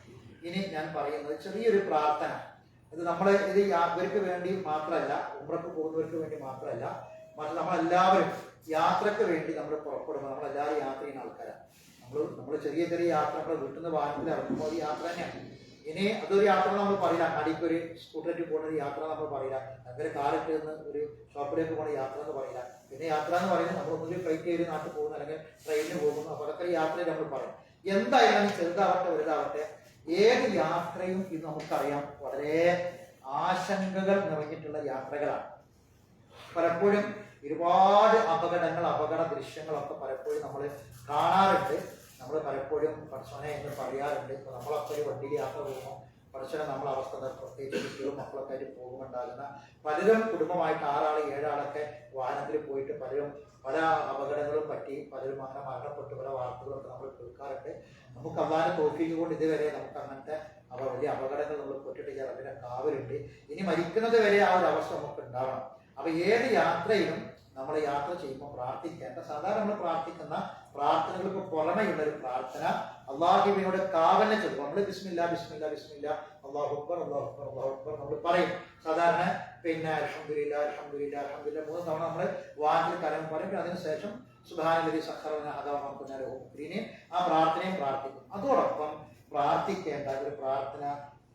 ഇനി ഞാൻ പറയുന്നത് ചെറിയൊരു പ്രാർത്ഥന. ഇത് ഇവർക്ക് വേണ്ടി മാത്രമല്ല, ഉംറക്ക് പോകുന്നവർക്ക് വേണ്ടി മാത്രമല്ല, മറിച്ച് നമ്മളെല്ലാവരും യാത്രക്ക് വേണ്ടി നമ്മൾ പുറപ്പെടുമ്പോൾ നമ്മളെല്ലാവരും യാത്ര ചെയ്യുന്ന ആൾക്കാരാണ്. നമ്മൾ ചെറിയ ചെറിയ യാത്ര നമ്മുടെ വീട്ടിൽ നിന്ന് വാഹനത്തിൽ ഇറങ്ങുമ്പോൾ ഒരു യാത്ര തന്നെയാണ്. ഇനി അതൊരു യാത്ര നമ്മൾ പറയില്ല. അങ്ങാടിക്ക് ഒരു സ്കൂട്ടറിൽ പോകുന്ന യാത്ര നമ്മൾ പറയില്ല. അങ്ങനെ കാറിട്ട് നിന്ന് ഒരു ഷോപ്പിലേക്ക് പോകുന്ന യാത്ര എന്ന് പറയില്ല. പിന്നെ യാത്ര എന്ന് പറയുന്നത് നമ്മൾ ഒന്നുകിൽ ഫ്ലൈറ്റ് കയറി നാട്ടിൽ പോകുന്നു, അല്ലെങ്കിൽ ട്രെയിനിന് പോകുന്നു. അപ്പോൾ അതൊക്കെ യാത്രയിൽ നമ്മൾ പറയും. എന്തായാലും ചെറുതാവട്ടെ വലുതാവട്ടെ ഏത് യാത്രയും ഇത് നമുക്കറിയാം വളരെ ആശങ്കകൾ നിറഞ്ഞിട്ടുള്ള യാത്രകളാണ്. പലപ്പോഴും ഒരുപാട് അപകട ദൃശ്യങ്ങളൊക്കെ പലപ്പോഴും നമ്മൾ കാണാറുണ്ട്. നമ്മൾ പലപ്പോഴും പടച്ചോനെ എന്ന് പറയാറുണ്ട്. ഇപ്പോൾ നമ്മളൊക്കെ ഒരു വണ്ടിയിൽ യാത്ര പോകുമ്പോൾ പടച്ചോനെ നമ്മളെ അവസ്ഥ, പ്രത്യേകിച്ച് കുട്ടികളും മക്കളൊക്കെ ആയിട്ട് പോകുമ്പോണ്ടാകുന്ന പലരും കുടുംബമായിട്ട് 6 ആൾ 7 ആളൊക്കെ വാഹനത്തിൽ പോയിട്ട് പലരും പല അപകടങ്ങളും പറ്റി പലരും അങ്ങനെ മരണപ്പെട്ടു പല വാർത്തകളൊക്കെ നമ്മൾ കേൾക്കാറുണ്ട്. നമുക്ക് അള്ളാഹിന്റെ തൗഫീഖ് കൊണ്ട് ഇതുവരെ നമുക്ക് അങ്ങനത്തെ വലിയ അപകടങ്ങൾ നമ്മൾ പെട്ടിട്ടില്ല. അതിന്റെ കാവലുണ്ട്. ഇനി മരിക്കുന്നത് വരെ ആ ഒരു അവസ്ഥ നമുക്ക് ഉണ്ടാവണം. അപ്പൊ ഏത് യാത്രയിലും നമ്മൾ യാത്ര ചെയ്യുമ്പോൾ പ്രാർത്ഥിക്കേണ്ട, സാധാരണ നമ്മൾ പ്രാർത്ഥിക്കുന്ന പ്രാർത്ഥനകൾക്ക് പുറമെയുള്ള ഒരു പ്രാർത്ഥന അള്ളാഹുവിനോട് കാവലിനെ ചൊല്ലും. നമ്മൾ ബിസ്മില്ലാ ബിസ്മില്ലാ ബിസ്മില്ലാ അല്ലാഹു അക്ബർ അല്ലാഹു അക്ബർ അല്ലാഹു അക്ബർ നമ്മൾ പറയും സാധാരണ. പിന്നെ അൽഹംദുലില്ലാ അൽഹംദുലില്ലാ അൽഹംദുലില്ലാ 3 തവണ നമ്മൾ വാക്കിൽ കലം പറയും. അതിനുശേഷം സുബ്ഹാനല്ലദീ സഖറ ലനാ ഹദാ വമാ കുന്നാ ലഹു മുഖ്രിനീൻ ആ പ്രാർത്ഥനയും പ്രാർത്ഥിക്കും. അതോടൊപ്പം പ്രാർത്ഥിക്കേണ്ട ഒരു പ്രാർത്ഥന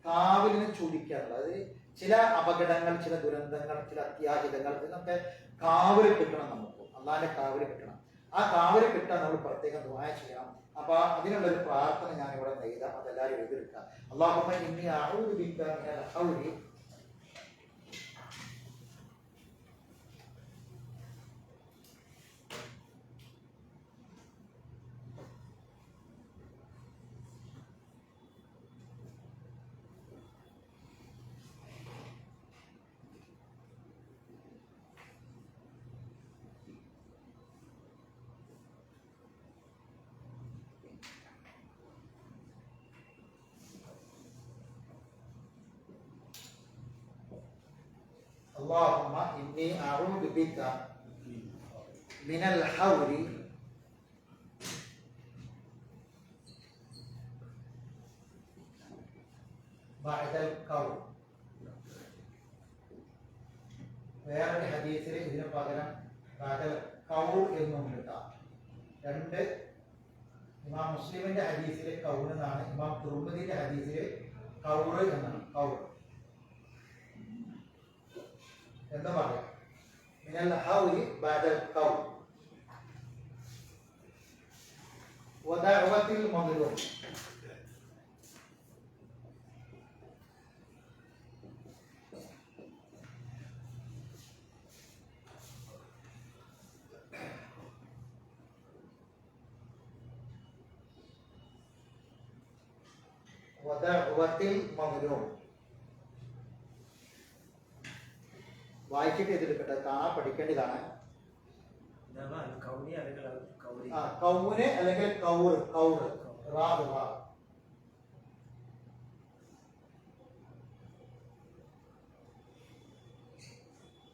കാവലിനെ ചോദിക്കാറുള്ളത്. അത് ചില അപകടങ്ങൾ, ചില ദുരന്തങ്ങൾ, ചില അത്യാഹിതങ്ങൾ, ഇതിനൊക്കെ കാവല് കിട്ടണം. നമുക്ക് അള്ളാഹിന്റെ കാവല് കിട്ടണം. ആ കാവല് കിട്ടാൻ നമ്മൾ പ്രത്യേകം ദുആ ചെയ്യണം. അപ്പൊ അതിനുള്ളൊരു പ്രാർത്ഥന ഞാൻ ഇവിടെ എഴുതാം. അതെല്ലാവരും എഴുതിയെടുക്കുക. അല്ലാഹുമ്മ ഇന്നി അഊദു ബിക മിനൽ ഹൗലി اللهم إني أعوذ بك من الحول بعد القول. വേറൊരു ഹദീസിൽ ഇതിന് പകരം കൗൾ എന്നും കിട്ടാം. 2 ഇമാം മുസ്ലിമിന്റെ ഹദീസിലെ കൗർ എന്നാണ്, ഇമാം തുർമുദിന്റെ ഹദീസിലെ കൗർ എന്നാണ്. കൗർ എന്താ പറയാ? മിനൽ ഹൗരി ബഅദൽ കൗർ വദഅവത്തിൽ മദ്ലൂം. വദഅവത്തിൽ മദ്ലൂം. വായിച്ചിട്ട് എതിർക്കട്ടെ, കാണാൻ പഠിക്കേണ്ടതാണ്. കൗനി അല്ലെങ്കിൽ കൗരി. കൗന് അല്ലെങ്കിൽ കൗർ. കൗർ റാബ് റാ.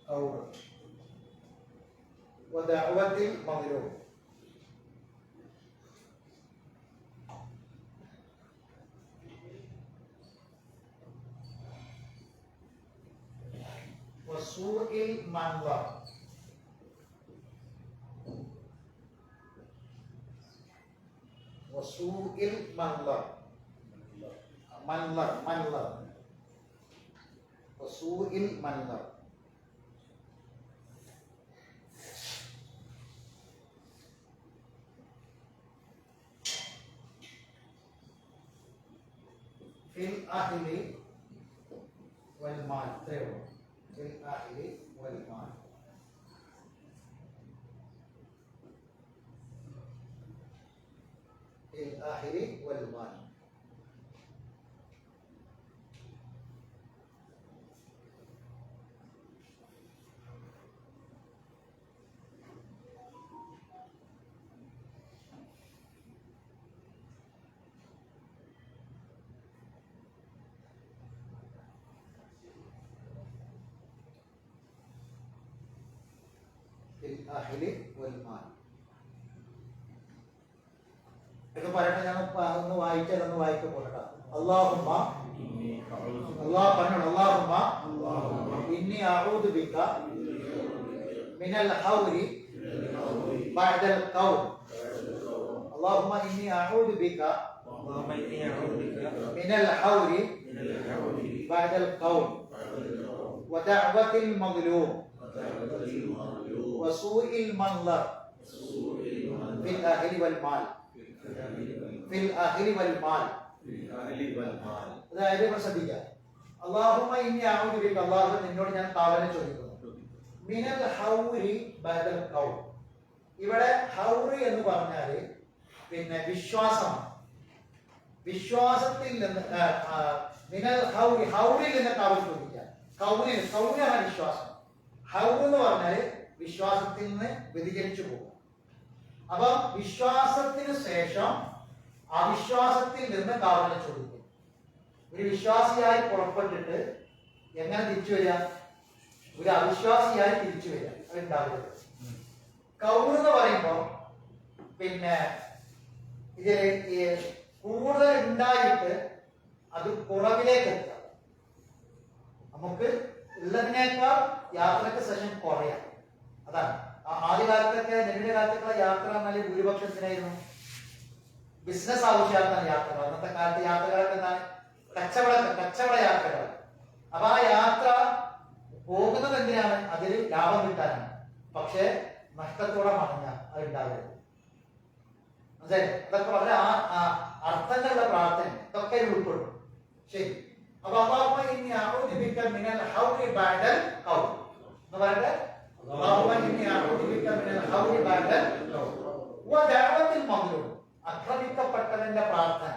കൗർ വദഅവത്തിൽ മദ്ലൂം. വസൂഇൽ മൻളർ. വസൂഇൽ മൻളർ. മൻളർ മൻളർ. വസൂഇൽ മൻളർ. ഫിൽ അഹ്ലി വൽ മാൽ. ഇത്രയേ ഉള്ളൂ. ഫിൽ അഹ്ലി വൽ മാൽ. ഫിൽ അഹ്ലി വൽ മാൽ. അഹ്ലി വൽ മാൽ. ഇത് പറയട്ടെ, ഞാൻ ഒന്ന് വായിച്ചാൽ ഒന്ന് വായിക്കും പോകട്ടെ. അല്ലാഹുമ്മ, അല്ലാഹ് പറഞ്ഞു, അല്ലാഹുമ്മ ഇന്നി അഊദു ബിക മിനൽ ഹൗരി ബഅദൽ ഖൗർ. അല്ലാഹുമ്മ ഇന്നി അഊദു ബിക മിനൽ ഹൗരി ബഅദൽ ഖൗർ വദഅവത്തിൽ മദ്ലൂം വസൂഇൽ മൻളർ ഫിൽ അഹ്ലി വൽ മാൽ. ഫിൽ അഹ്ലി വൽ മാൽ. അതായത് ശ്രദ്ധിക്കുക. അല്ലാഹുമ്മ ഇന്നി അഊദു ബിക, അല്ലാഹു നിന്നോട് ഞാൻ കാവൽ ചോദിക്കുന്നു. മിനൽ ഹൗരി ബഅദൽ ഖൗർ. ഇവിടെ ഹൗറി എന്ന് പറഞ്ഞാൽ പിന്നെ വിശ്വാസമാണ്. വിശ്വാസത്തിൽ നിന്ന് മിനൽ ഹൗരി, ഹൗറിൽ നിന്ന് കാവൽ ചോദിക്കുക. കൗനാണ് വിശ്വാസം. ഹൗർ എന്ന് പറഞ്ഞാൽ വിശ്വാസത്തിൽ നിന്ന് വ്യതിചലിച്ചു പോകും. അപ്പൊ വിശ്വാസത്തിന് ശേഷം അവിശ്വാസത്തിൽ നിന്ന് കാവൽ ചോദിക്കും. ഒരു വിശ്വാസിയായി പുറപ്പെട്ടിട്ട് എങ്ങനെ തിരിച്ചു വരിക? ഒരു അവിശ്വാസിയായി തിരിച്ചു വരിക. അതുണ്ടാവരുത്. കൗർ എന്ന് പറയുമ്പോ പിന്നെ ഇതിൽ കൂടുതൽ ഉണ്ടായിട്ട് അത് കുറവിലേക്ക് എത്തുക. നമുക്ക് ഉള്ളതിനേക്കാൾ യാത്രക്ക് സെഷൻ കുറയാം. അതാണ് ആദ്യകാലത്തൊക്കെ, നബിയുടെ കാലത്തൊക്കെ യാത്ര എന്നാൽ ഭൂരിപക്ഷത്തിനായിരുന്നു ബിസിനസ് ആവശ്യമാക്കുന്ന യാത്രകൾ. അന്നത്തെ കാലത്ത് യാത്രകളൊക്കെ എന്താണ്? കച്ചവട യാത്രകൾ. അപ്പൊ ആ യാത്ര പോകുന്നത് എന്തിനാണ്? അതിൽ ലാഭം കിട്ടാനാണ്. പക്ഷെ നഷ്ടത്തോടെ മടങ്ങ അത് ഉണ്ടാവരുത്. മനസ്സിലായി? അതൊക്കെ വളരെ അർത്ഥങ്ങളുള്ള പ്രാർത്ഥന ഇതൊക്കെ ഉൾപ്പെടും. ശരി. അപ്പൊ അല്ലാഹുമ്മ ഇന്നി അഊദു ബിക മിനൽ ഹൗരി ബഅദൽ ഖൗർ എന്ന് പറയട്ടെ. അല്ലാഹുമ്മ ഇന്നി അഊദു ബിക മിനൽ ഹൗരി ബഅദൽ ഖൗർ വദഅവത്തിൽ മദ്ലൂം. ആക്രമിക്കപ്പെട്ടവന്റെ പ്രാർത്ഥന.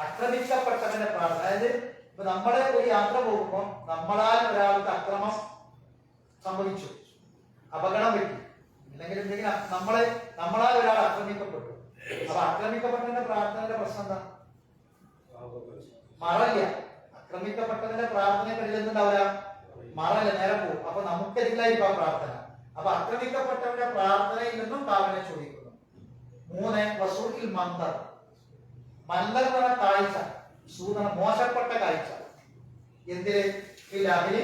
ആക്രമിക്കപ്പെട്ടവന്റെ പ്രാർത്ഥന. അതായത് ഇപ്പൊ നമ്മളെ ഒരു യാത്ര പോകുമ്പോൾ നമ്മളാൽ ഒരാൾക്ക് അക്രമം സംഭവിച്ചു, അപകടം പറ്റി, അല്ലെങ്കിൽ എന്തെങ്കിലും നമ്മളാൽ ഒരാൾ ആക്രമിക്കപ്പെട്ടു. അപ്പൊ ആക്രമിക്കപ്പെട്ടവന്റെ പ്രാർത്ഥനയുടെ പ്രശ്നം എന്താ? മറല്ല. ആക്രമിക്കപ്പെട്ടവന്റെ പ്രാർത്ഥനയ്ക്കിടയിൽ എന്തുണ്ടാവില്ല? മറല്ല, നേരെ പോകും. അപ്പൊ നമുക്കെതിരായിരിക്കും ആ പ്രാർത്ഥന. അപ്പൊ ആക്രമിക്കപ്പെട്ടവന്റെ പ്രാർത്ഥനയിൽ നിന്നും കാവലിനെ ചോദിക്കുന്നു. 3 വസൂഇൽ മൻളർ. മൻളർ എന്ന് പറഞ്ഞ കാഴ്ച, സൂതന മോശപ്പെട്ട കാഴ്ച. എന്തിന്? ഫിൽ അഹ്ലി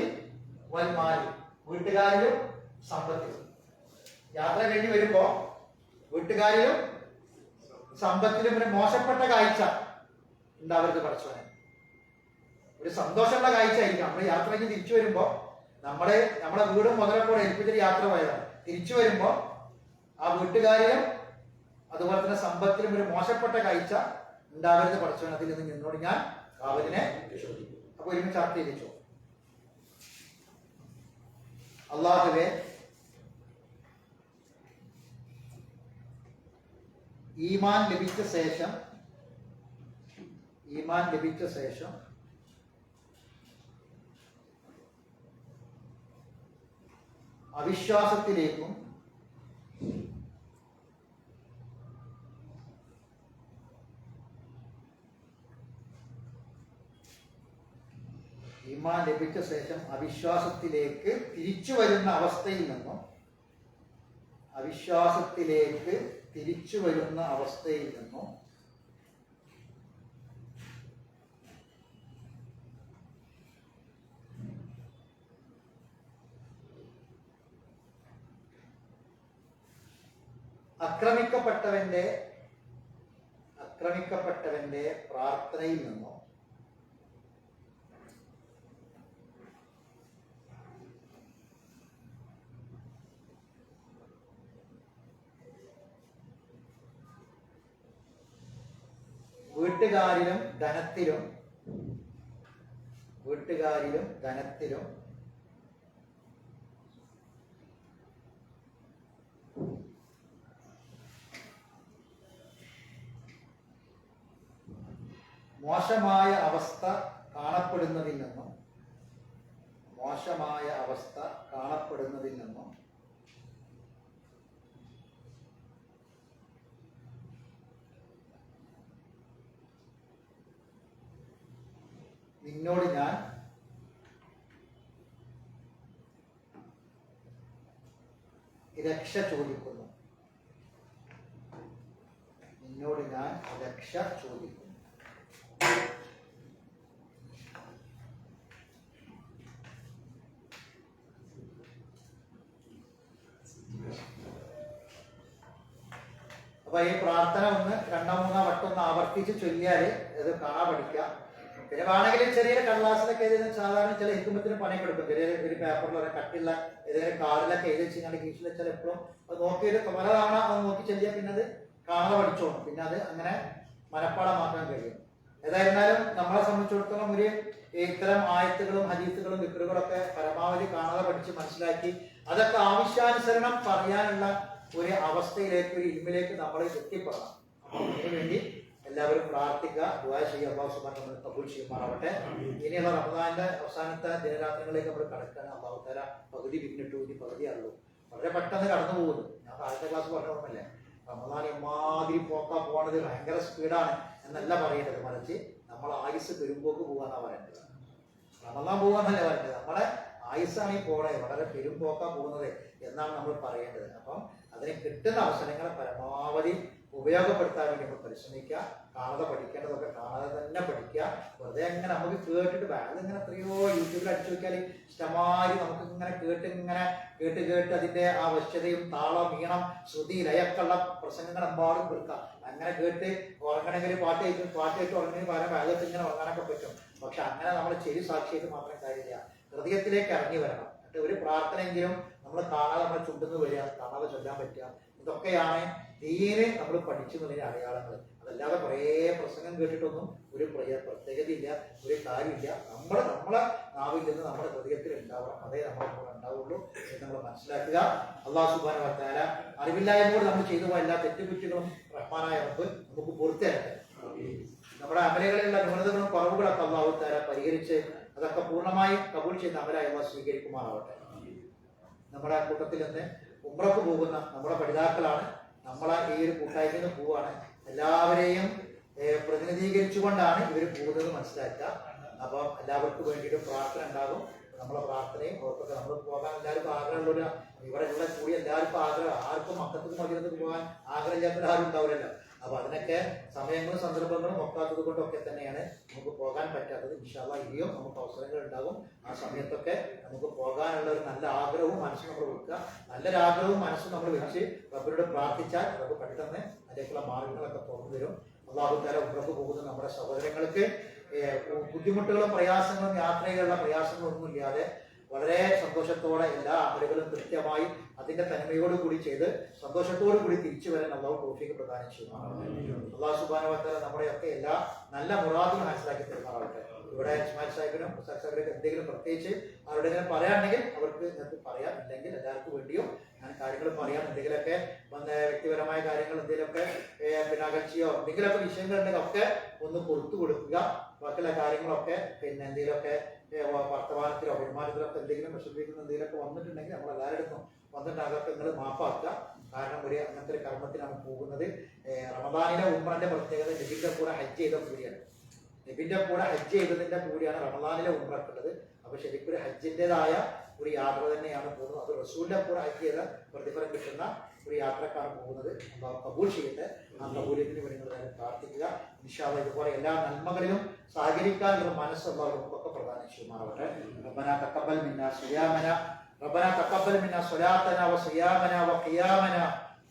വൽ മാൽ. വീട്ടുകാരിലും സമ്പത്തിലും. യാത്ര കഴിഞ്ഞ് വരുമ്പോ വീട്ടുകാരിലും സമ്പത്തിലും ഒരു മോശപ്പെട്ട കാഴ്ച ഉണ്ടാവരുത് പഠിച്ചവനെ. ഒരു സന്തോഷമുള്ള കാഴ്ച ആയിരിക്കാം. നമ്മൾ യാത്ര കഴിഞ്ഞ് തിരിച്ചു വരുമ്പോൾ നമ്മളെ വീടും മുതലൊക്കെ ഏൽപ്പിച്ചൊരു യാത്ര പോയതാണ്. തിരിച്ചു വരുമ്പോൾ ആ വീട്ടുകാരിലും അതുപോലെ തന്നെ സമ്പത്തിലും ഒരു മോശപ്പെട്ട കാഴ്ച ഉണ്ടാവരുത് പഠിച്ചവൻ. അതിൽ നിന്ന് നിന്നോട് ഞാൻ കാവലിനെ ചോദിക്കും. അപ്പൊ ഒരുമിച്ച് ചർച്ച ചെയ്തിച്ചു. അള്ളാഹുവേ, ഈമാൻ ലഭിച്ച ശേഷം അവിശ്വാസത്തിലേക്കും അവിശ്വാസത്തിലേക്ക് തിരിച്ചു വരുന്ന അവസ്ഥയിൽ നിന്നും അക്രമിക്കപ്പെട്ടവന്റെ പ്രാർത്ഥനയിൽ നിന്നും വീട്ടുകാരിലും ധനത്തിലും മോശമായ അവസ്ഥ കാണപ്പെടുന്നതിൽ നിന്നും നിന്നോട് ഞാൻ രക്ഷ ചോദിക്കുന്നു. അപ്പൊ ഈ പ്രാർത്ഥന ഒന്ന് രണ്ടോ മൂന്നോ വട്ടം ആവർത്തിച്ച് ചൊല്ലിയാല് ഇത് കാണാൻ പഠിക്കാം. പിന്നെ വേണമെങ്കിൽ ചെറിയ കടലാസിലൊക്കെ എഴുതി സാധാരണ ചില ഹിക്കുമ്പത്തിന് പണിയൊക്കെ എടുക്കും. ചെറിയ ഒരു പേപ്പറിലോ കട്ടിയുള്ള ഏതെങ്കിലും കാർഡിലൊക്കെ എഴുതി വെച്ചാൽ കീശിൽ വെച്ചാൽ എപ്പോഴും അത് നോക്കിയൊരു പല തവണ അത് നോക്കി ചെല്ലിയാൽ പിന്നെ അത് കാണാതെ പഠിച്ചോളും. പിന്നെ അത് അങ്ങനെ മനപ്പാടമാക്കാൻ കഴിയും. ഏതായിരുന്നാലും നമ്മളെ സംബന്ധിച്ചിടത്തോളം ഒരു ഇത്തരം ആയത്തുകളും ഹദീസുകളും വിക്രുകളൊക്കെ പരമാവധി കാണാതെ പഠിച്ച് മനസ്സിലാക്കി അതൊക്കെ ആവശ്യാനുസരണം പറയാനുള്ള ഒരു അവസ്ഥയിലേക്ക്, ഒരു ഇൽമിലേക്ക് നമ്മൾ എത്തിപ്പെടണം. അതിനുവേണ്ടി എല്ലാവരും പ്രാർത്ഥിക്കുക, ദുആ ചെയ്യുക. അല്ലാഹു സുബ്ഹാനഹു വ തആല കബൂൽ ചെയ്യുമാറാവട്ടെ. ഇനിയുള്ള റമദാനിന്റെ അവസാനത്തെ ദിനരാത്രങ്ങളിലേക്ക് നമ്മൾ കടക്കാൻ അല്ലാഹു തആല പകുതി പിന്നിട്ടു, ഇനി പകുതിയുള്ളൂ. വളരെ പെട്ടെന്ന് കടന്നു പോകുന്നു. ഞാൻ താഴത്തെ ക്ലാസ് പറഞ്ഞോളമല്ലേ, റമദാൻ എമ്മാതിരി പോണത് ഭയങ്കര സ്പീഡാണ് എന്നല്ല പറയേണ്ടത്. മറിച്ച് നമ്മൾ ആയുസ് പെരുമ്പോക്ക് പോകാന്നാ പറയേണ്ടത്. റമദാൻ പോകാന്നല്ല പറയേണ്ടത്. നമ്മളെ ആയുസ്സാണ് ഈ പോണത്, വളരെ പെരുമ്പോക്കാ പോകുന്നത് എന്നാണ് നമ്മൾ പറയേണ്ടത്. അപ്പം അതിന് കിട്ടുന്ന അവസരങ്ങളെ പരമാവധി ഉപയോഗപ്പെടുത്താൻ വേണ്ടി നമ്മൾ പരിശ്രമിക്കുക. കാണാതെ പഠിക്കേണ്ടതൊക്കെ കാണാതെ തന്നെ പഠിക്കുക. വെറുതെ അങ്ങനെ നമുക്ക് കേട്ടിട്ട് അതിങ്ങനെ എത്രയോ യൂട്യൂബിൽ അടിച്ചു നോക്കിയാൽ ഇഷ്ടമായി നമുക്ക് ഇങ്ങനെ കേട്ട് അതിന്റെ ആ വശ്യതയും താളം ഈണം ശ്രുതി ലയൊക്കെയുള്ള പ്രസംഗങ്ങൾ എമ്പാടും കൊടുക്കാം. അങ്ങനെ കേട്ട് ഉറങ്ങണമെങ്കിൽ പാട്ട് കേട്ട് ഉറങ്ങണമെങ്കിൽ പകരം വേഗത്തിൽ ഇങ്ങനെ ഉറങ്ങാനൊക്കെ പറ്റും. പക്ഷെ അങ്ങനെ നമ്മൾ ചെവി സാക്ഷിയായിട്ട് മാത്രം കാര്യമില്ല, ഹൃദയത്തിലേക്ക് ഇറങ്ങി വരണം. എന്നിട്ട് ഒരു പ്രാർത്ഥനയെങ്കിലും നമ്മൾ കാണാതെ നമ്മുടെ ചുണ്ടെന്ന് വരിക, കാണാതെ ചൊല്ലാൻ പറ്റുക. ഇതൊക്കെയാണ് ദീന് നമ്മൾ പഠിച്ചു എന്നുള്ളതിന്റെ അടയാളങ്ങൾ. അതല്ലാതെ കുറേ പ്രസംഗം കേട്ടിട്ടൊന്നും ഒരു പ്രത്യേകതയില്ല, ഒരു കാര്യമില്ല. നമ്മളെ നാവിൽ നിന്ന് നമ്മുടെ ഹൃദയത്തിൽ ഉണ്ടാവണം. അതേ നമ്മളെ ഉണ്ടാവുള്ളൂ എന്ന് നമ്മൾ മനസ്സിലാക്കുക. അല്ലാഹു സുബ്ഹാനഹു വ തആല അറിവില്ലായ്മയോട് നമ്മൾ ചെയ്തു പോയ എല്ലാ തെറ്റുകുറ്റങ്ങളും റഹ്മാനായ റബ്ബ് നമുക്ക് പൂർത്തിയാക്കട്ടെ. നമ്മുടെ അമലുകളിലുള്ള ന്യൂനതകളും കുറവുകളൊക്കെ അല്ലാഹു തആല പരിഹരിച്ച് അതൊക്കെ പൂർണ്ണമായി കബൂൽ ചെയ്യുന്ന അമലായി അല്ലാഹു സ്വീകരിക്കുമാറാവട്ടെ. നമ്മുടെ കൂട്ടത്തിൽ നിന്ന് ഉംറക്ക് പോകുന്ന നമ്മുടെ പഠിതാക്കളാണ്. നമ്മളെ ഈ ഒരു കൂട്ടായ്മയിൽ നിന്ന് പോവാണ്. എല്ലാവരെയും പ്രതിനിധീകരിച്ചുകൊണ്ടാണ് ഇവർ പോകുന്നത് മനസ്സിലാക്കുക. അപ്പം എല്ലാവർക്കും വേണ്ടിയിട്ടും പ്രാർത്ഥന ഉണ്ടാകും. നമ്മളെ പ്രാർത്ഥനയും അവർക്കൊക്കെ നമ്മൾ പോകാൻ എല്ലാവർക്കും ആഗ്രഹമുള്ള ഇവിടെ ഉള്ള കൂടി എല്ലാവർക്കും ആഗ്രഹം, ആർക്കും മക്കത്തും മദീനത്തും പോകാൻ ആഗ്രഹമില്ലാത്ത ആരും ഉണ്ടാവില്ലല്ലോ. അപ്പൊ അതിനൊക്കെ സമയങ്ങളും സന്ദർഭങ്ങളും ഒക്കാത്തത് കൊണ്ടൊക്കെ തന്നെയാണ് നമുക്ക് പോകാൻ പറ്റാത്തത്. ഇൻഷാ അല്ലാഹ് ഇനിയും നമുക്ക് അവസരങ്ങൾ ഉണ്ടാകും. ആ സമയത്തൊക്കെ നമുക്ക് പോകാനുള്ള ഒരു നല്ല ആഗ്രഹവും മനസ്സും നമ്മൾ വെക്കുക. നല്ലൊരു ആഗ്രഹവും മനസ്സും നമ്മൾ വെച്ച് റബ്ബിനോട് പ്രാർത്ഥിച്ചാൽ റബ്ബ് പെട്ടെന്ന് അതിലേക്കുള്ള മാർഗങ്ങളൊക്കെ തുറന്നു തരും. അല്ലാഹു തആല ഉംറക്ക് പോകുന്ന നമ്മുടെ സഹോദരങ്ങൾക്ക് ബുദ്ധിമുട്ടുകളും പ്രയാസങ്ങളും യാത്രയിലുള്ള പ്രയാസങ്ങളൊന്നും ഇല്ലാതെ വളരെ സന്തോഷത്തോടെ എല്ലാ അമലുകളും കൃത്യമായി അതിന്റെ തനിമയോട് കൂടി ചെയ്ത് സന്തോഷത്തോടു കൂടി തിരിച്ചു വരാൻ അല്ലാഹു തൗഫീഖ് പ്രദാനം ചെയ്യുന്നതാണ്. അല്ലാഹു സുബ്ഹാനഹു വ തആല നമ്മുടെയൊക്കെ എല്ലാ നല്ല മുറാദും മനസ്സിലാക്കി തരുന്നതാവട്ടെ. ഇവിടെ ഇസ്മായിൽ സാഹിബിനും മുസാഖ് സാഹിബിനും എന്തെങ്കിലും പ്രത്യേകിച്ച് അവരുടെ ഇങ്ങനെ പറയാണെങ്കിൽ അവർക്ക് നിങ്ങൾക്ക് പറയാം, ഇല്ലെങ്കിൽ എല്ലാവർക്കും വേണ്ടിയും ഞാൻ കാര്യങ്ങൾ പറയാം. എന്തെങ്കിലുമൊക്കെ വ്യക്തിപരമായ കാര്യങ്ങൾ എന്തെങ്കിലുമൊക്കെ പിന്നെ അകൽച്ചയോ എന്തെങ്കിലുമൊക്കെ വിഷയങ്ങളുണ്ടെങ്കിൽ ഒക്കെ ഒന്ന് പുറത്തു കൊടുക്കുക. ബാക്കിയുള്ള കാര്യങ്ങളൊക്കെ പിന്നെ എന്തെങ്കിലുമൊക്കെ വർത്തമാനത്തിലോ പെരുമാറ്റത്തിലൊക്കെ എന്തെങ്കിലും വിഷമിക്കുന്ന എന്തെങ്കിലുമൊക്കെ വന്നിട്ടുണ്ടെങ്കിൽ നമ്മൾ എല്ലാവരുടെ വന്നിട്ട് അതൊക്കെ നിങ്ങൾ മാപ്പാക്കുക. കാരണം ഒരു അങ്ങനത്തെ ഒരു കർമ്മത്തിനാണ് പോകുന്നത്. റമദാനിലെ ഉംറന്റെ പ്രത്യേകത നബിന്റെ കൂടെ ഹജ്ജ് ചെയ്ത കൂടിയാണ്. നബിന്റെ കൂടെ ഹജ്ജ് ചെയ്തതിന്റെ കൂടിയാണ് റമദാനിലെ ഉംറക്കുള്ളത്. അപ്പൊ ശരിക്കും ഒരു ഹജ്ജിൻ്റെതായ ഒരു യാത്ര തന്നെയാണ് പോകുന്നത്. അത് റസൂലിന്റെ കൂടെ ഹജ്ജ് ചെയ്ത പ്രതിഫലം കിട്ടുന്ന ഒരു യാത്രക്കാണ് പോകുന്നത്. കബൂൽ ചെയ്യട്ടെ. ആ കബൂലിയത്തിന് വേണ്ടി നിങ്ങൾ പ്രാർത്ഥിക്കുക. ഇൻഷാ അല്ലാഹ് ഇതുപോലെ എല്ലാ നന്മകളിലും സഹകരിക്കാനുള്ള മനസ്സുള്ള നമുക്കൊക്കെ പ്രദാനം ചെയ്യുമാറാവട്ടെ. റബ്ബനാ തഖബ്ബൽ മിന്നാ സിയാമനാ ربنا تقبل منا صلاتنا وصيامنا وقيامنا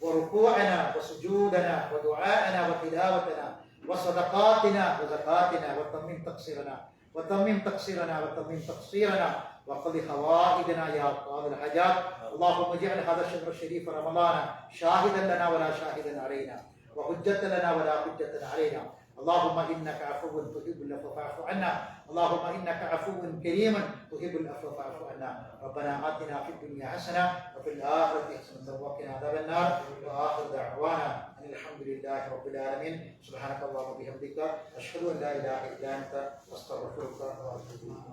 وركوعنا وسجودنا ودعاءنا وتلاوتنا وصدقاتنا وزكاتنا وتمم تقصيرنا وقض حوائجنا يا قاضي الحاجات. اللهم اجعل هذا الشهر الشريف رمضان شاهدا لنا ولا شاهدا علينا وحجة لنا ولا حجة علينا. اللهم انك عفو تحب العفو فاعف عنا. اللهم انك عفو كريم تحب العفو فاعف عنا. ربنا آتنا في الدنيا حسنه وفي الاخره حسنه وقنا عذاب النار. واخر دعوانا ان الحمد لله رب العالمين. سبحانك اللهم وبحمدك اشهد ان لا اله الا انت استغفرك واتوب اليك.